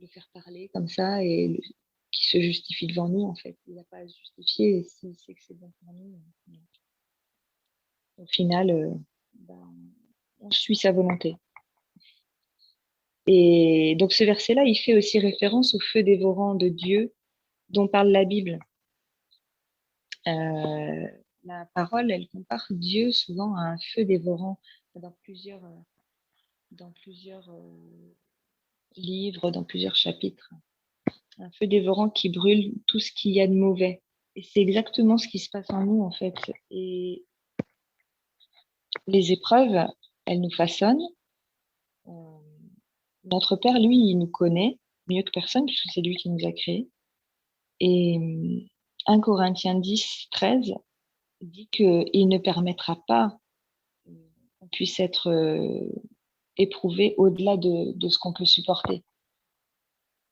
faire parler comme ça et qui se justifie devant nous, en fait. Il n'a pas à se justifier. Et s'il sait que c'est bon pour nous, au final, on suit sa volonté. Et donc, ce verset-là, il fait aussi référence au feu dévorant de Dieu dont parle la Bible. La parole, elle compare Dieu souvent à un feu dévorant dans plusieurs livres, dans plusieurs chapitres. Un feu dévorant qui brûle tout ce qu'il y a de mauvais. Et c'est exactement ce qui se passe en nous, en fait. Et les épreuves, elles nous façonnent. Notre Père, lui, il nous connaît mieux que personne, puisque c'est lui qui nous a créés. Et 1 Corinthiens 10, 13 dit qu'il ne permettra pas qu'on puisse être éprouvé au-delà de ce qu'on peut supporter.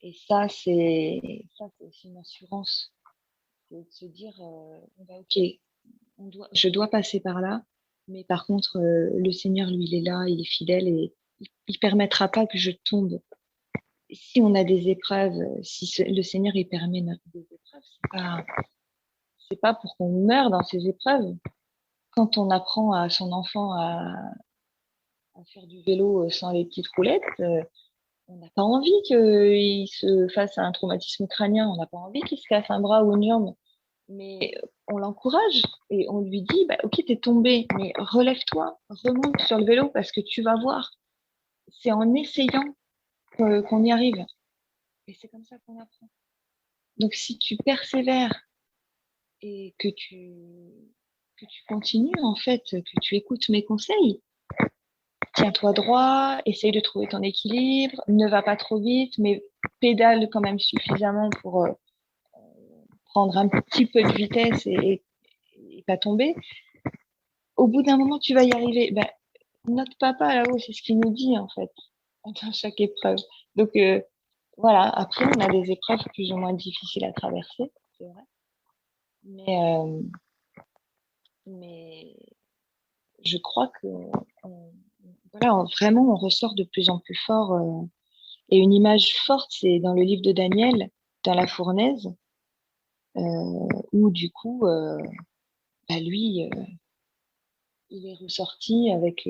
Et ça, c'est aussi une assurance. C'est de se dire, ok, je dois passer par là, mais par contre, le Seigneur, lui, il est là, il est fidèle et il ne permettra pas que je tombe. Si on a des épreuves, si le Seigneur, il permet des épreuves, c'est pas pour qu'on meure dans ces épreuves. Quand on apprend à son enfant à faire du vélo sans les petites roulettes, on n'a pas envie qu'il se fasse un traumatisme crânien, on n'a pas envie qu'il se casse un bras ou une jambe, mais on l'encourage et on lui dit, ok, t'es tombé, mais relève-toi, remonte sur le vélo parce que tu vas voir. C'est en essayant qu'on y arrive. Et c'est comme ça qu'on apprend. Donc si tu persévères et que tu continues, en fait, que tu écoutes mes conseils, tiens-toi droit, essaye de trouver ton équilibre, ne va pas trop vite, mais pédale quand même suffisamment pour prendre un petit peu de vitesse et pas tomber. Au bout d'un moment, tu vas y arriver. Notre papa là-haut, c'est ce qu'il nous dit en fait, dans chaque épreuve. Donc voilà, après on a des épreuves plus ou moins difficiles à traverser, c'est vrai. Mais je crois que vraiment on ressort de plus en plus fort. Et une image forte, c'est dans le livre de Daniel, dans la fournaise, où du coup, lui, il est ressorti avec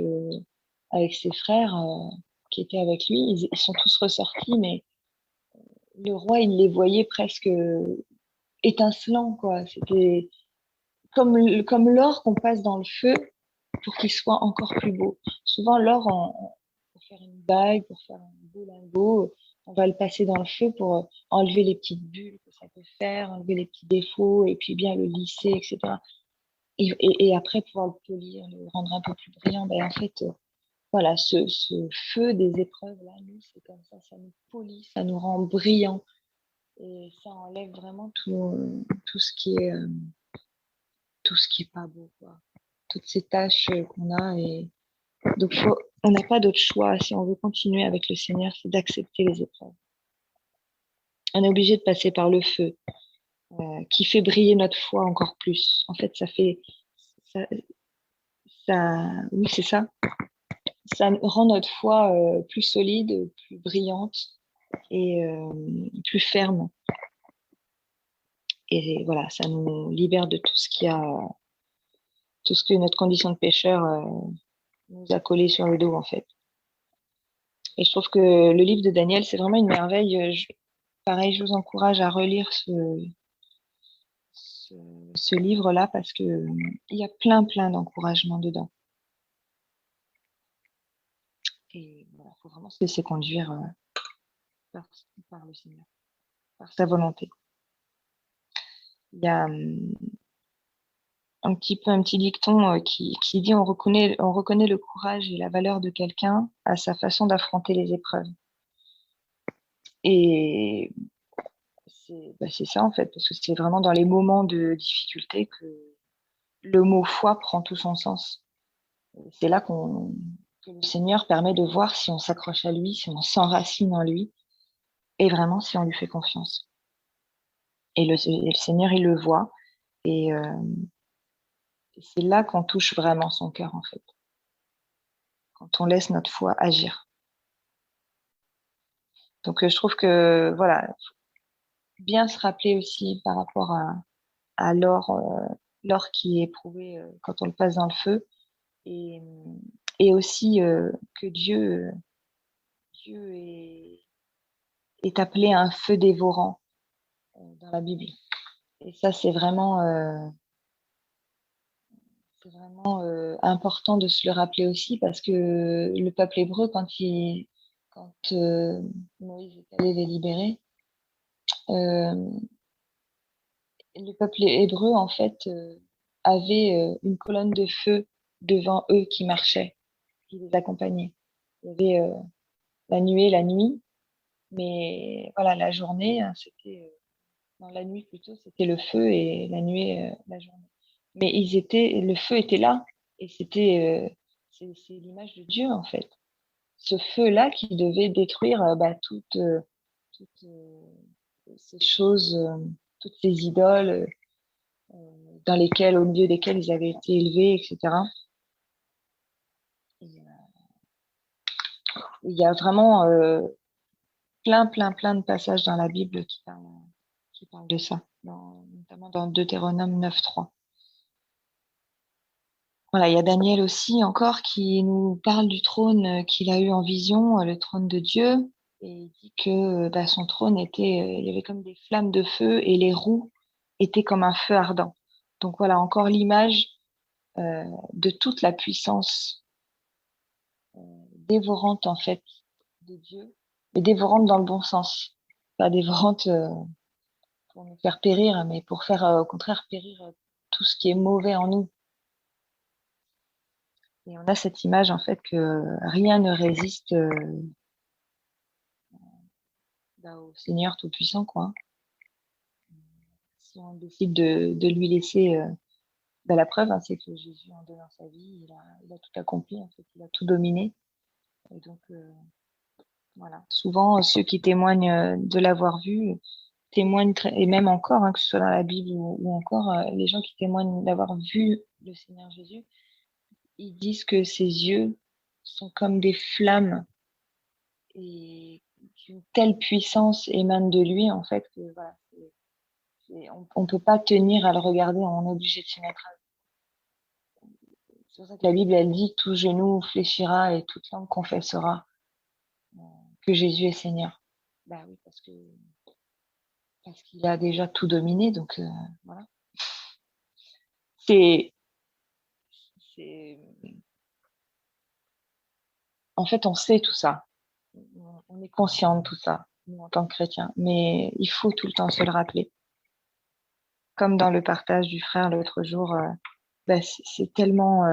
ses frères qui étaient avec lui. Ils sont tous ressortis, mais le roi, il les voyait presque étincelants, quoi. C'était comme l'or qu'on passe dans le feu pour qu'il soit encore plus beau. Souvent, l'or, pour faire une bague, pour faire un beau lingot, on va le passer dans le feu pour enlever les petites bulles que ça peut faire, enlever les petits défauts et puis bien le lisser, etc. Et après, pouvoir le polir, le rendre un peu plus brillant. En fait, voilà, ce feu des épreuves, là, nous, c'est comme ça nous polit, ça nous rend brillants. Et ça enlève vraiment tout ce qui est pas beau, quoi. Toutes ces tâches qu'on a. Et donc, on n'a pas d'autre choix. Si on veut continuer avec le Seigneur, c'est d'accepter les épreuves. On est obligé de passer par le feu, qui fait briller notre foi encore plus. En fait, oui, c'est ça. Ça rend notre foi plus solide, plus brillante et plus ferme. Et voilà, ça nous libère de tout ce que notre condition de pécheur nous a collé sur le dos, en fait. Et je trouve que le livre de Daniel, c'est vraiment une merveille. Pareil, je vous encourage à relire ce livre-là parce que il y a plein d'encouragements dedans. Et voilà, il faut vraiment se laisser conduire par le Seigneur, par sa volonté. Il y a un petit dicton qui dit on reconnaît le courage et la valeur de quelqu'un à sa façon d'affronter les épreuves. Et c'est ça en fait, parce que c'est vraiment dans les moments de difficulté que le mot foi prend tout son sens. C'est là que le Seigneur permet de voir si on s'accroche à lui, si on s'enracine en lui, et vraiment si on lui fait confiance. Et le Seigneur, il le voit. Et c'est là qu'on touche vraiment son cœur, en fait. Quand on laisse notre foi agir. Donc, je trouve que, voilà, bien se rappeler aussi par rapport à l'or qui est éprouvé quand on le passe dans le feu. Et, et aussi que Dieu est appelé à un feu dévorant dans la Bible. Et ça, c'est vraiment important de se le rappeler aussi parce que le peuple hébreu, quand Moïse est allé les libérer, le peuple hébreu, en fait, avait une colonne de feu devant eux qui marchait, qui les accompagnait. Il y avait la nuée, la nuit, mais voilà, la journée, hein, c'était non, la nuit plutôt, c'était le feu et la nuée, la journée. Mais le feu était là et c'est l'image de Dieu en fait. Ce feu-là qui devait détruire toutes ces choses, toutes ces idoles au milieu desquelles ils avaient été élevés, etc. Et, il y a vraiment plein de passages dans la Bible qui parlent de ça, notamment dans Deutéronome 9.3. Voilà, il y a Daniel aussi encore qui nous parle du trône qu'il a eu en vision, le trône de Dieu, et il dit que son trône il y avait comme des flammes de feu et les roues étaient comme un feu ardent. Donc voilà, encore l'image de toute la puissance dévorante en fait de Dieu, mais dévorante dans le bon sens, pas dévorante pour nous faire périr, mais pour faire au contraire périr tout ce qui est mauvais en nous. Et on a cette image en fait que rien ne résiste au Seigneur Tout-Puissant, quoi. Si on décide de lui laisser la preuve, hein, c'est que Jésus, en donnant sa vie, il a tout accompli, en fait, il a tout dominé. Et donc, voilà. Souvent, ceux qui témoignent de l'avoir vu témoignent, et même encore, hein, que ce soit dans la Bible ou encore les gens qui témoignent d'avoir vu le Seigneur Jésus, ils disent que ses yeux sont comme des flammes et qu'une telle puissance émane de lui, en fait, que voilà, on ne peut pas tenir à le regarder, on est obligé de se mettre à. C'est pour ça que la Bible, elle dit, tout genou fléchira et toute langue confessera que Jésus est Seigneur. Bah oui, parce qu'il a déjà tout dominé, donc voilà. C'est, En fait, on sait tout ça. On est conscient de tout ça, nous, en tant que chrétiens. Mais il faut tout le temps se le rappeler. Comme dans le partage du frère l'autre jour, c'est tellement...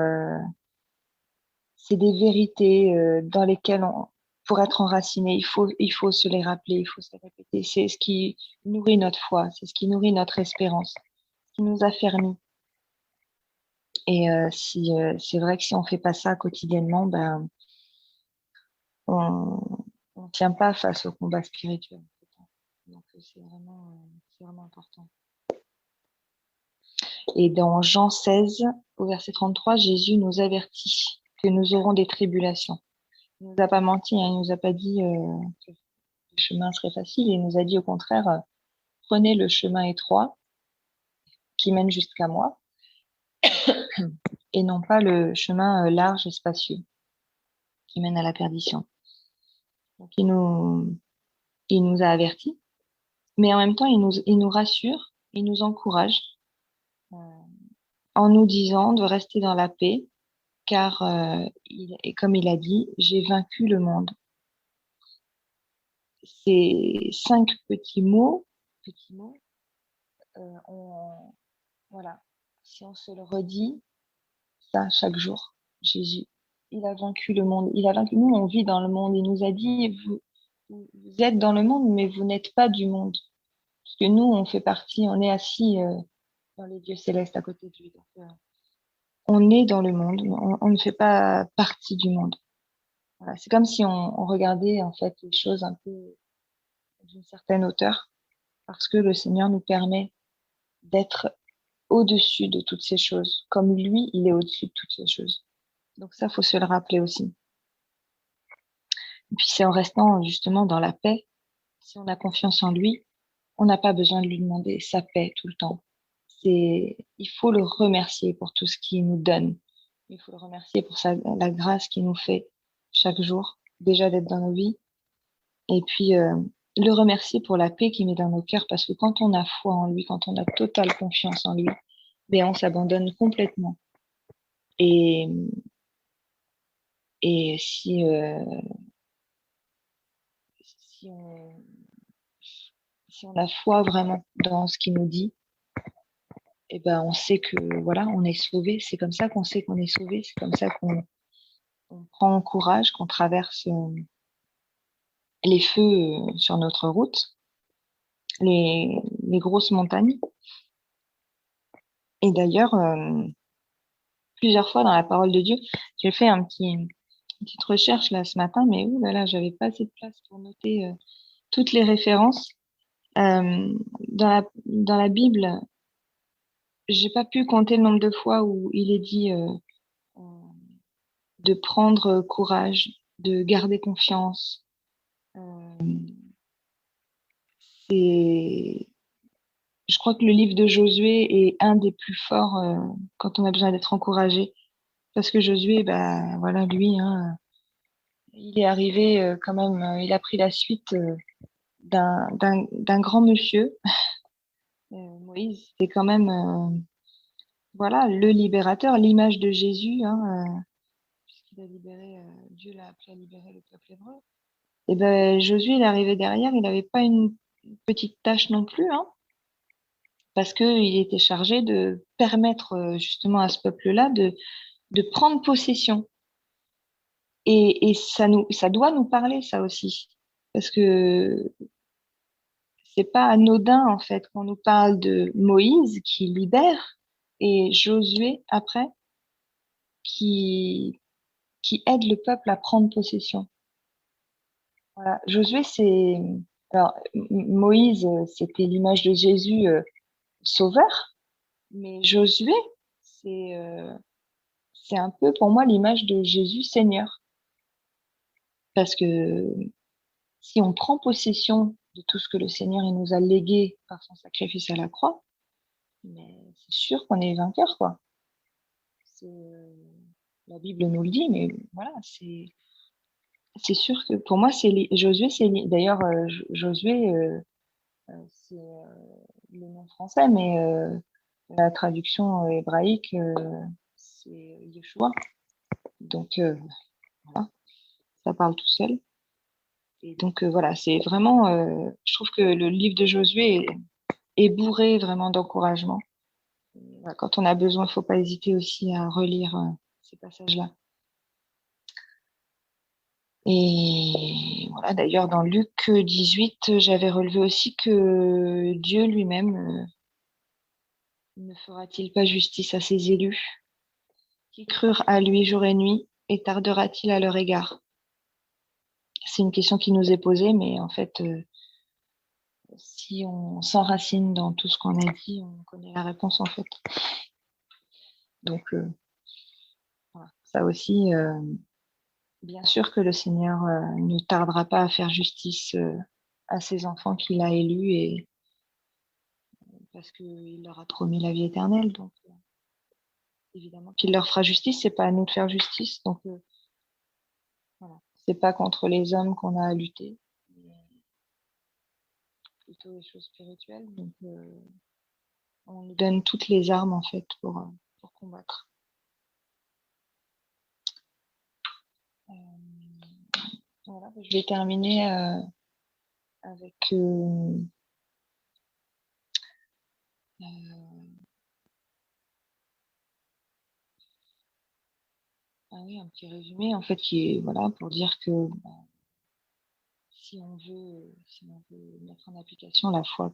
c'est des vérités dans lesquelles, pour être enraciné, il faut se les rappeler, il faut se les répéter. C'est ce qui nourrit notre foi, c'est ce qui nourrit notre espérance, ce qui nous affermit. Et c'est vrai que si on fait pas ça quotidiennement, on ne tient pas face au combat spirituel. Donc c'est vraiment important. Et dans Jean 16, au verset 33, Jésus nous avertit que nous aurons des tribulations. Il nous a pas menti, hein, il nous a pas dit que le chemin serait facile, il nous a dit au contraire, prenez le chemin étroit qui mène jusqu'à moi et non pas le chemin large et spacieux qui mène à la perdition. Donc il nous a avertis, mais en même temps il nous rassure, il nous encourage en nous disant de rester dans la paix, car comme il a dit, j'ai vaincu le monde. Ces 5 petits mots, voilà, si on se le redit, ça chaque jour, Jésus, il a vaincu le monde, il a vaincu. Nous, on vit dans le monde. Il nous a dit, vous êtes dans le monde, mais vous n'êtes pas du monde. Parce que nous, on fait partie, on est assis dans les lieux célestes à côté de lui. Donc, on est dans le monde, on ne fait pas partie du monde. Voilà. C'est comme si on regardait en fait les choses un peu d'une certaine hauteur. parce que le Seigneur nous permet d'être au-dessus de toutes ces choses, comme lui, il est au-dessus de toutes ces choses. Donc ça, il faut se le rappeler aussi. Et puis c'est en restant justement dans la paix, si on a confiance en lui, on n'a pas besoin de lui demander sa paix tout le temps. Il faut le remercier pour tout ce qu'il nous donne. Il faut le remercier pour la grâce qu'il nous fait chaque jour, déjà d'être dans nos vies. Et puis, le remercier pour la paix qu'il met dans nos cœurs, parce que quand on a foi en lui, quand on a totale confiance en lui, ben on s'abandonne complètement. Et, et si on a foi vraiment dans ce qu'il nous dit, et ben on sait que voilà, on est sauvé. C'est comme ça qu'on sait qu'on est sauvé. C'est comme ça qu'on prend courage, qu'on traverse les feux sur notre route, les grosses montagnes. Et d'ailleurs, plusieurs fois dans la parole de Dieu, j'ai fait une petite recherche là ce matin, mais j'avais pas assez de place pour noter toutes les références. Dans la Bible, j'ai pas pu compter le nombre de fois où il est dit de prendre courage, de garder confiance. Et je crois que le livre de Josué est un des plus forts quand on a besoin d'être encouragé. Parce que Josué, bah voilà, lui, hein, il est arrivé quand même, il a pris la suite d'un grand monsieur. Moïse, c'était quand même voilà, le libérateur, l'image de Jésus, hein, puisqu'il a libéré, Dieu l'a appelé à libérer le peuple hébreu. Et ben Josué, il est arrivé derrière, il n'avait pas une petite tâche non plus, hein, parce qu'il était chargé de permettre justement à ce peuple-là de prendre possession. Et ça doit nous parler, ça aussi. Parce que c'est pas anodin, en fait, qu'on nous parle de Moïse qui libère et Josué, après, qui, qui aide le peuple à prendre possession. Voilà. Josué, c'est... Alors, Moïse, c'était l'image de Jésus sauveur, mais Josué, c'est un peu pour moi l'image de Jésus Seigneur. Parce que si on prend possession de tout ce que le Seigneur il nous a légué par son sacrifice à la croix, mais c'est sûr qu'on est vainqueur, quoi. La Bible nous le dit, mais voilà, c'est sûr que pour moi, Josué, d'ailleurs Josué, c'est le nom français, mais la traduction hébraïque, c'est Yeshua. Donc voilà, ça parle tout seul. Et donc voilà, c'est vraiment, je trouve que le livre de Josué est bourré vraiment d'encouragement. Voilà, quand on a besoin, il ne faut pas hésiter aussi à relire ces passages-là. Et voilà, d'ailleurs, dans Luc 18, j'avais relevé aussi que Dieu lui-même ne fera-t-il pas justice à ses élus qui crurent à lui jour et nuit, et tardera-t-il à leur égard? C'est une question qui nous est posée, mais en fait, si on s'enracine dans tout ce qu'on a dit, on connaît la réponse en fait. Donc, voilà. Ça aussi, bien sûr que le Seigneur ne tardera pas à faire justice à ses enfants qu'il a élus, et parce qu'il leur a promis la vie éternelle. Donc, évidemment qu'il leur fera justice. C'est pas à nous de faire justice. Donc, voilà. C'est pas contre les hommes qu'on a à lutter, mais plutôt les choses spirituelles. Donc, on nous donne toutes les armes en fait pour combattre. Voilà, je vais terminer avec un petit résumé en fait qui est voilà pour dire que si on veut mettre en application la foi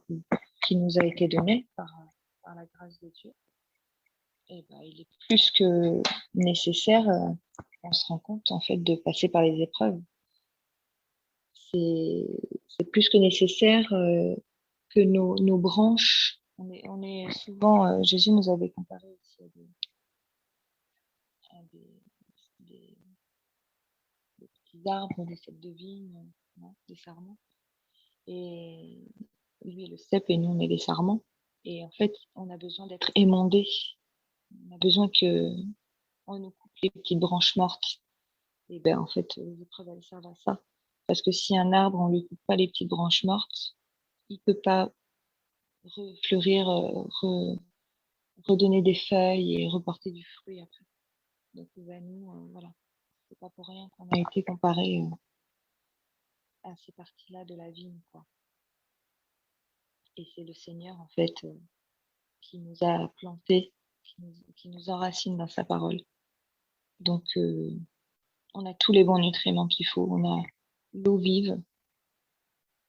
qui nous a été donnée par la grâce de Dieu, et il est plus que nécessaire, on se rend compte en fait de passer par les épreuves. C'est plus que nécessaire que nos branches, on est souvent, Jésus nous avait comparé aussi à des petits arbres, des cèpes de vigne, hein, des sarments. Et lui est le cèpe et nous on est les sarments. Et en fait, on a besoin d'être émondés. On a besoin qu'on nous coupe les petites branches mortes. Et ben en fait, les épreuves, elles servent à ça. Parce que si un arbre, on lui coupe pas les petites branches mortes, il peut pas refleurir, redonner des feuilles et reporter du fruit après. Donc ben, nous, voilà, c'est pas pour rien qu'on a été comparé à ces parties-là de la vigne, quoi. Et c'est le Seigneur, en fait, qui nous a plantés, qui nous enracine dans sa parole. Donc, on a tous les bons nutriments qu'il faut. On a l'eau vive,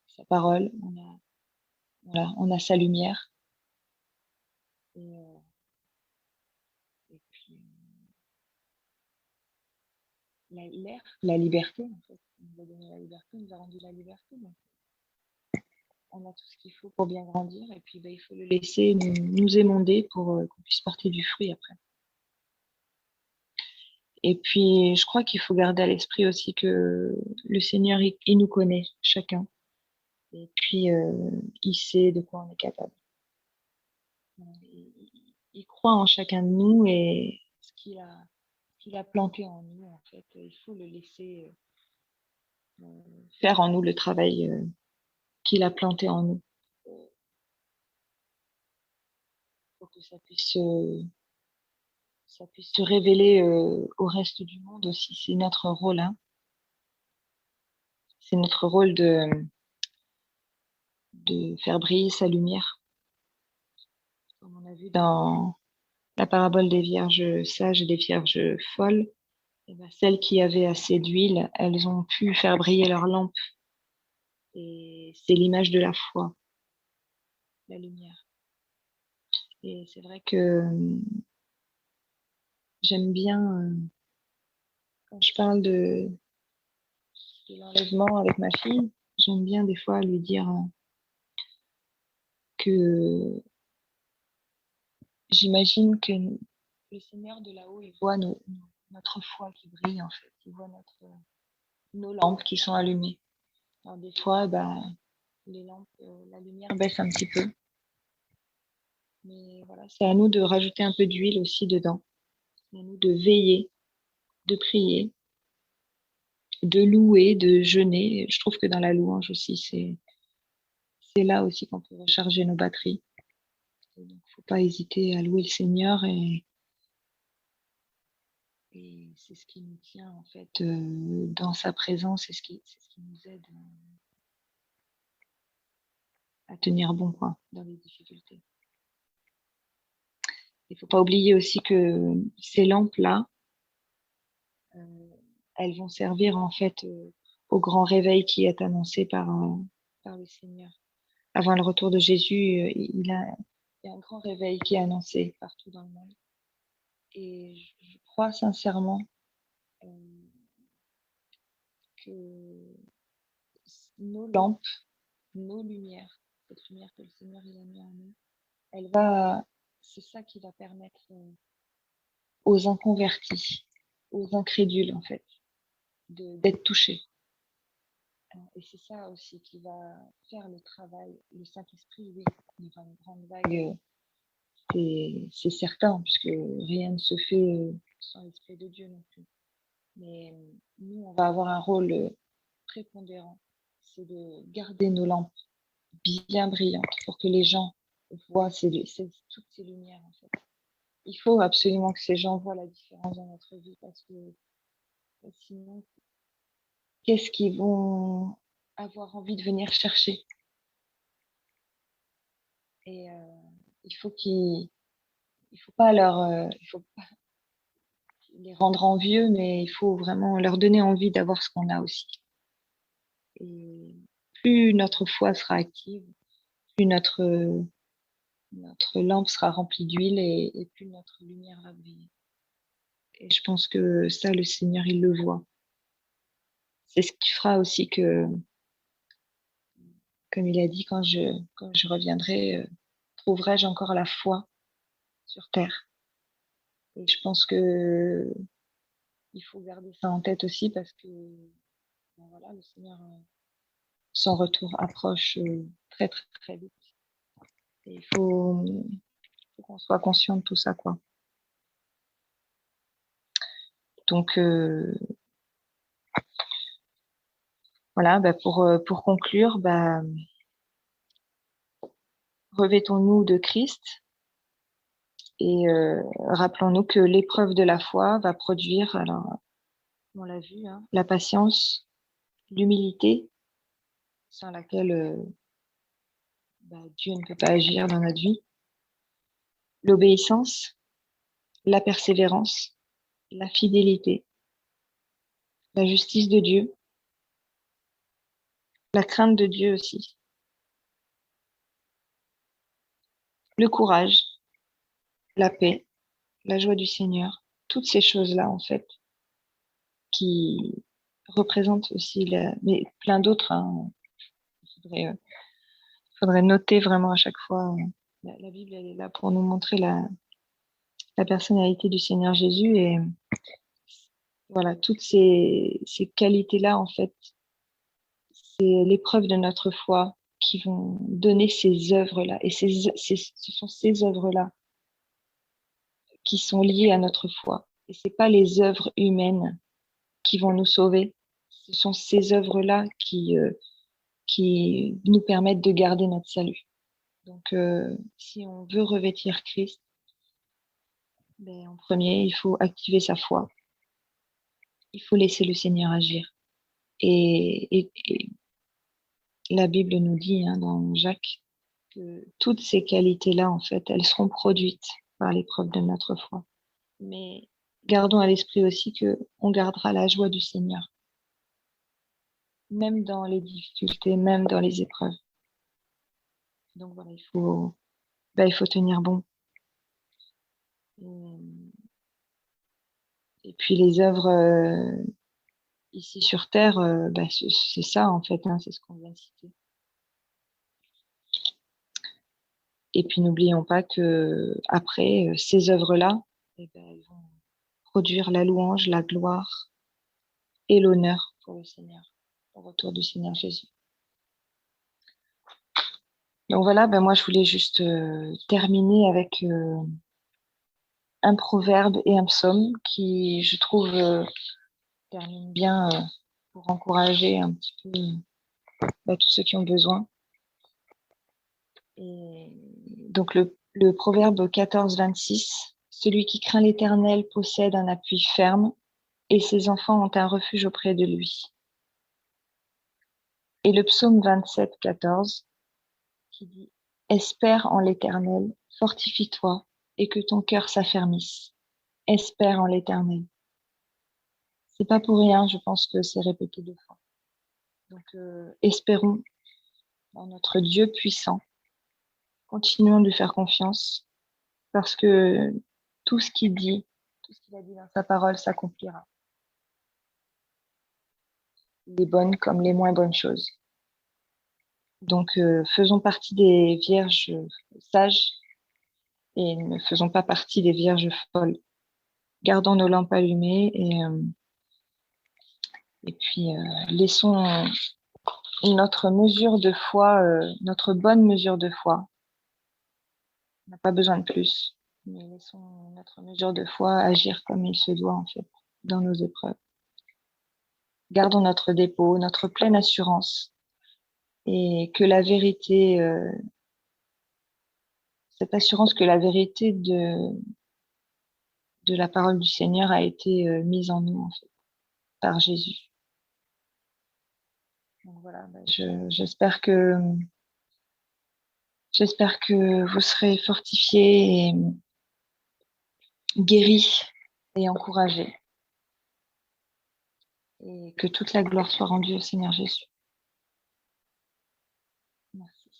sa parole, on a sa lumière. Et puis, l'air, la liberté, en fait. Il nous a donné la liberté, il nous a rendu la liberté. Donc, on a tout ce qu'il faut pour bien grandir. Et puis, il faut le laisser nous émonder pour qu'on puisse porter du fruit après. Et puis, je crois qu'il faut garder à l'esprit aussi que le Seigneur, il nous connaît, chacun. Et puis, il sait de quoi on est capable. Il croit en chacun de nous et ce qu'il a planté en nous, en fait, il faut le laisser faire en nous le travail qu'il a planté en nous. Pour que ça puisse se révéler au reste du monde aussi. C'est notre rôle, hein. C'est notre rôle de faire briller sa lumière. Comme on a vu dans la parabole des vierges sages et des vierges folles, et ben, celles qui avaient assez d'huile, elles ont pu faire briller leur lampe. Et c'est l'image de la foi, la lumière. Et c'est vrai que j'aime bien, quand je parle de l'enlèvement avec ma fille, j'aime bien des fois lui dire que j'imagine que le Seigneur de là-haut, il voit notre foi qui brille, en fait. Il voit nos lampes qui sont allumées. Alors des fois, les lampes, la lumière baisse un petit peu. Mais voilà, c'est à nous de rajouter un peu d'huile aussi dedans. C'est à nous de veiller, de prier, de louer, de jeûner. Je trouve que dans la louange aussi, c'est là aussi qu'on peut recharger nos batteries. Donc, il ne faut pas hésiter à louer le Seigneur et c'est ce qui nous tient en fait dans sa présence, c'est ce qui nous aide à tenir bon, quoi, dans les difficultés. Il ne faut pas oublier aussi que ces lampes-là, elles vont servir en fait au grand réveil qui est annoncé par le Seigneur. Avant le retour de Jésus, il y a un grand réveil qui est annoncé partout dans le monde. Et je crois sincèrement que nos lampes, nos lumières, cette lumière que le Seigneur il a mis en nous, c'est ça qui va permettre aux inconvertis, aux incrédules en fait, d'être touchés. Et c'est ça aussi qui va faire le travail. Le Saint-Esprit, oui, il y aura une grande vague, c'est certain, puisque rien ne se fait sans l'Esprit de Dieu non plus. Mais nous, on va avoir un rôle prépondérant, c'est de garder nos lampes bien brillantes pour que les gens voient toutes ces lumières en fait. Il faut absolument que ces gens voient la différence dans notre vie parce que sinon, qu'est-ce qu'ils vont avoir envie de venir chercher? Et il faut pas il faut pas les rendre envieux, mais il faut vraiment leur donner envie d'avoir ce qu'on a aussi. Et plus notre foi sera active, plus notre lampe sera remplie d'huile et plus notre lumière va briller. Et je pense que ça, le Seigneur, il le voit. C'est ce qui fera aussi que comme il a dit, quand je reviendrai, trouverai-je encore la foi sur terre. Et je pense que il faut garder ça en tête aussi parce que voilà, le Seigneur, son retour approche très très très vite. Et il faut qu'on soit conscient de tout ça, quoi. Donc voilà, pour conclure, revêtons-nous de Christ et rappelons-nous que l'épreuve de la foi va produire, alors on l'a vu, hein, la patience, l'humilité, sans laquelle Dieu ne peut pas agir dans notre vie, l'obéissance, la persévérance, la fidélité, la justice de Dieu, la crainte de Dieu aussi, le courage, la paix, la joie du Seigneur, toutes ces choses-là, en fait, qui représentent aussi, mais plein d'autres. Hein. Faudrait noter vraiment à chaque fois. La Bible, elle est là pour nous montrer la personnalité du Seigneur Jésus et voilà, toutes ces qualités-là, en fait, c'est l'épreuve de notre foi qui vont donner ces œuvres-là. Et ce sont ces œuvres-là qui sont liées à notre foi. Et c'est pas les œuvres humaines qui vont nous sauver. Ce sont ces œuvres-là qui nous permettent de garder notre salut. Donc, si on veut revêtir Christ, en premier, il faut activer sa foi. Il faut laisser le Seigneur agir. Et la Bible nous dit dans Jacques que toutes ces qualités-là, en fait, elles seront produites par l'épreuve de notre foi. Mais gardons à l'esprit aussi que on gardera la joie du Seigneur, même dans les difficultés, même dans les épreuves. Donc voilà, il faut tenir bon. Et puis les œuvres ici sur Terre, c'est ça en fait, c'est ce qu'on vient de citer. Et puis n'oublions pas que après ces œuvres-là, elles vont produire la louange, la gloire et l'honneur pour le Seigneur, au retour du Seigneur Jésus. Donc voilà, moi je voulais juste terminer avec un proverbe et un psaume qui, je trouve, termine bien pour encourager un petit peu tous ceux qui ont besoin. Et donc le proverbe 14-26, celui qui craint l'Éternel possède un appui ferme et ses enfants ont un refuge auprès de lui. Et le psaume 27-14 qui dit espère en l'Éternel, fortifie-toi et que ton cœur s'affermisse. Espère en l'Éternel. C'est pas pour rien, je pense que c'est répété 2 fois. Donc espérons en notre Dieu puissant. Continuons de lui faire confiance parce que tout ce qu'il dit, tout ce qu'il a dit dans sa parole s'accomplira. Les bonnes comme les moins bonnes choses. Donc faisons partie des vierges sages et ne faisons pas partie des vierges folles. Gardons nos lampes allumées et puis laissons notre mesure de foi, notre bonne mesure de foi. On n'a pas besoin de plus, mais laissons notre mesure de foi agir comme il se doit en fait dans nos épreuves. Gardons notre dépôt, notre pleine assurance et que la vérité, cette assurance que la vérité de la parole du Seigneur a été mise en nous en fait, par Jésus. Donc voilà, j'espère que vous serez fortifiés et guéris et encouragés. Et que toute la gloire soit rendue au Seigneur Jésus. Merci.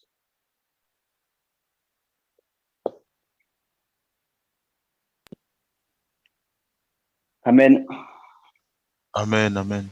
Amen. Amen, amen.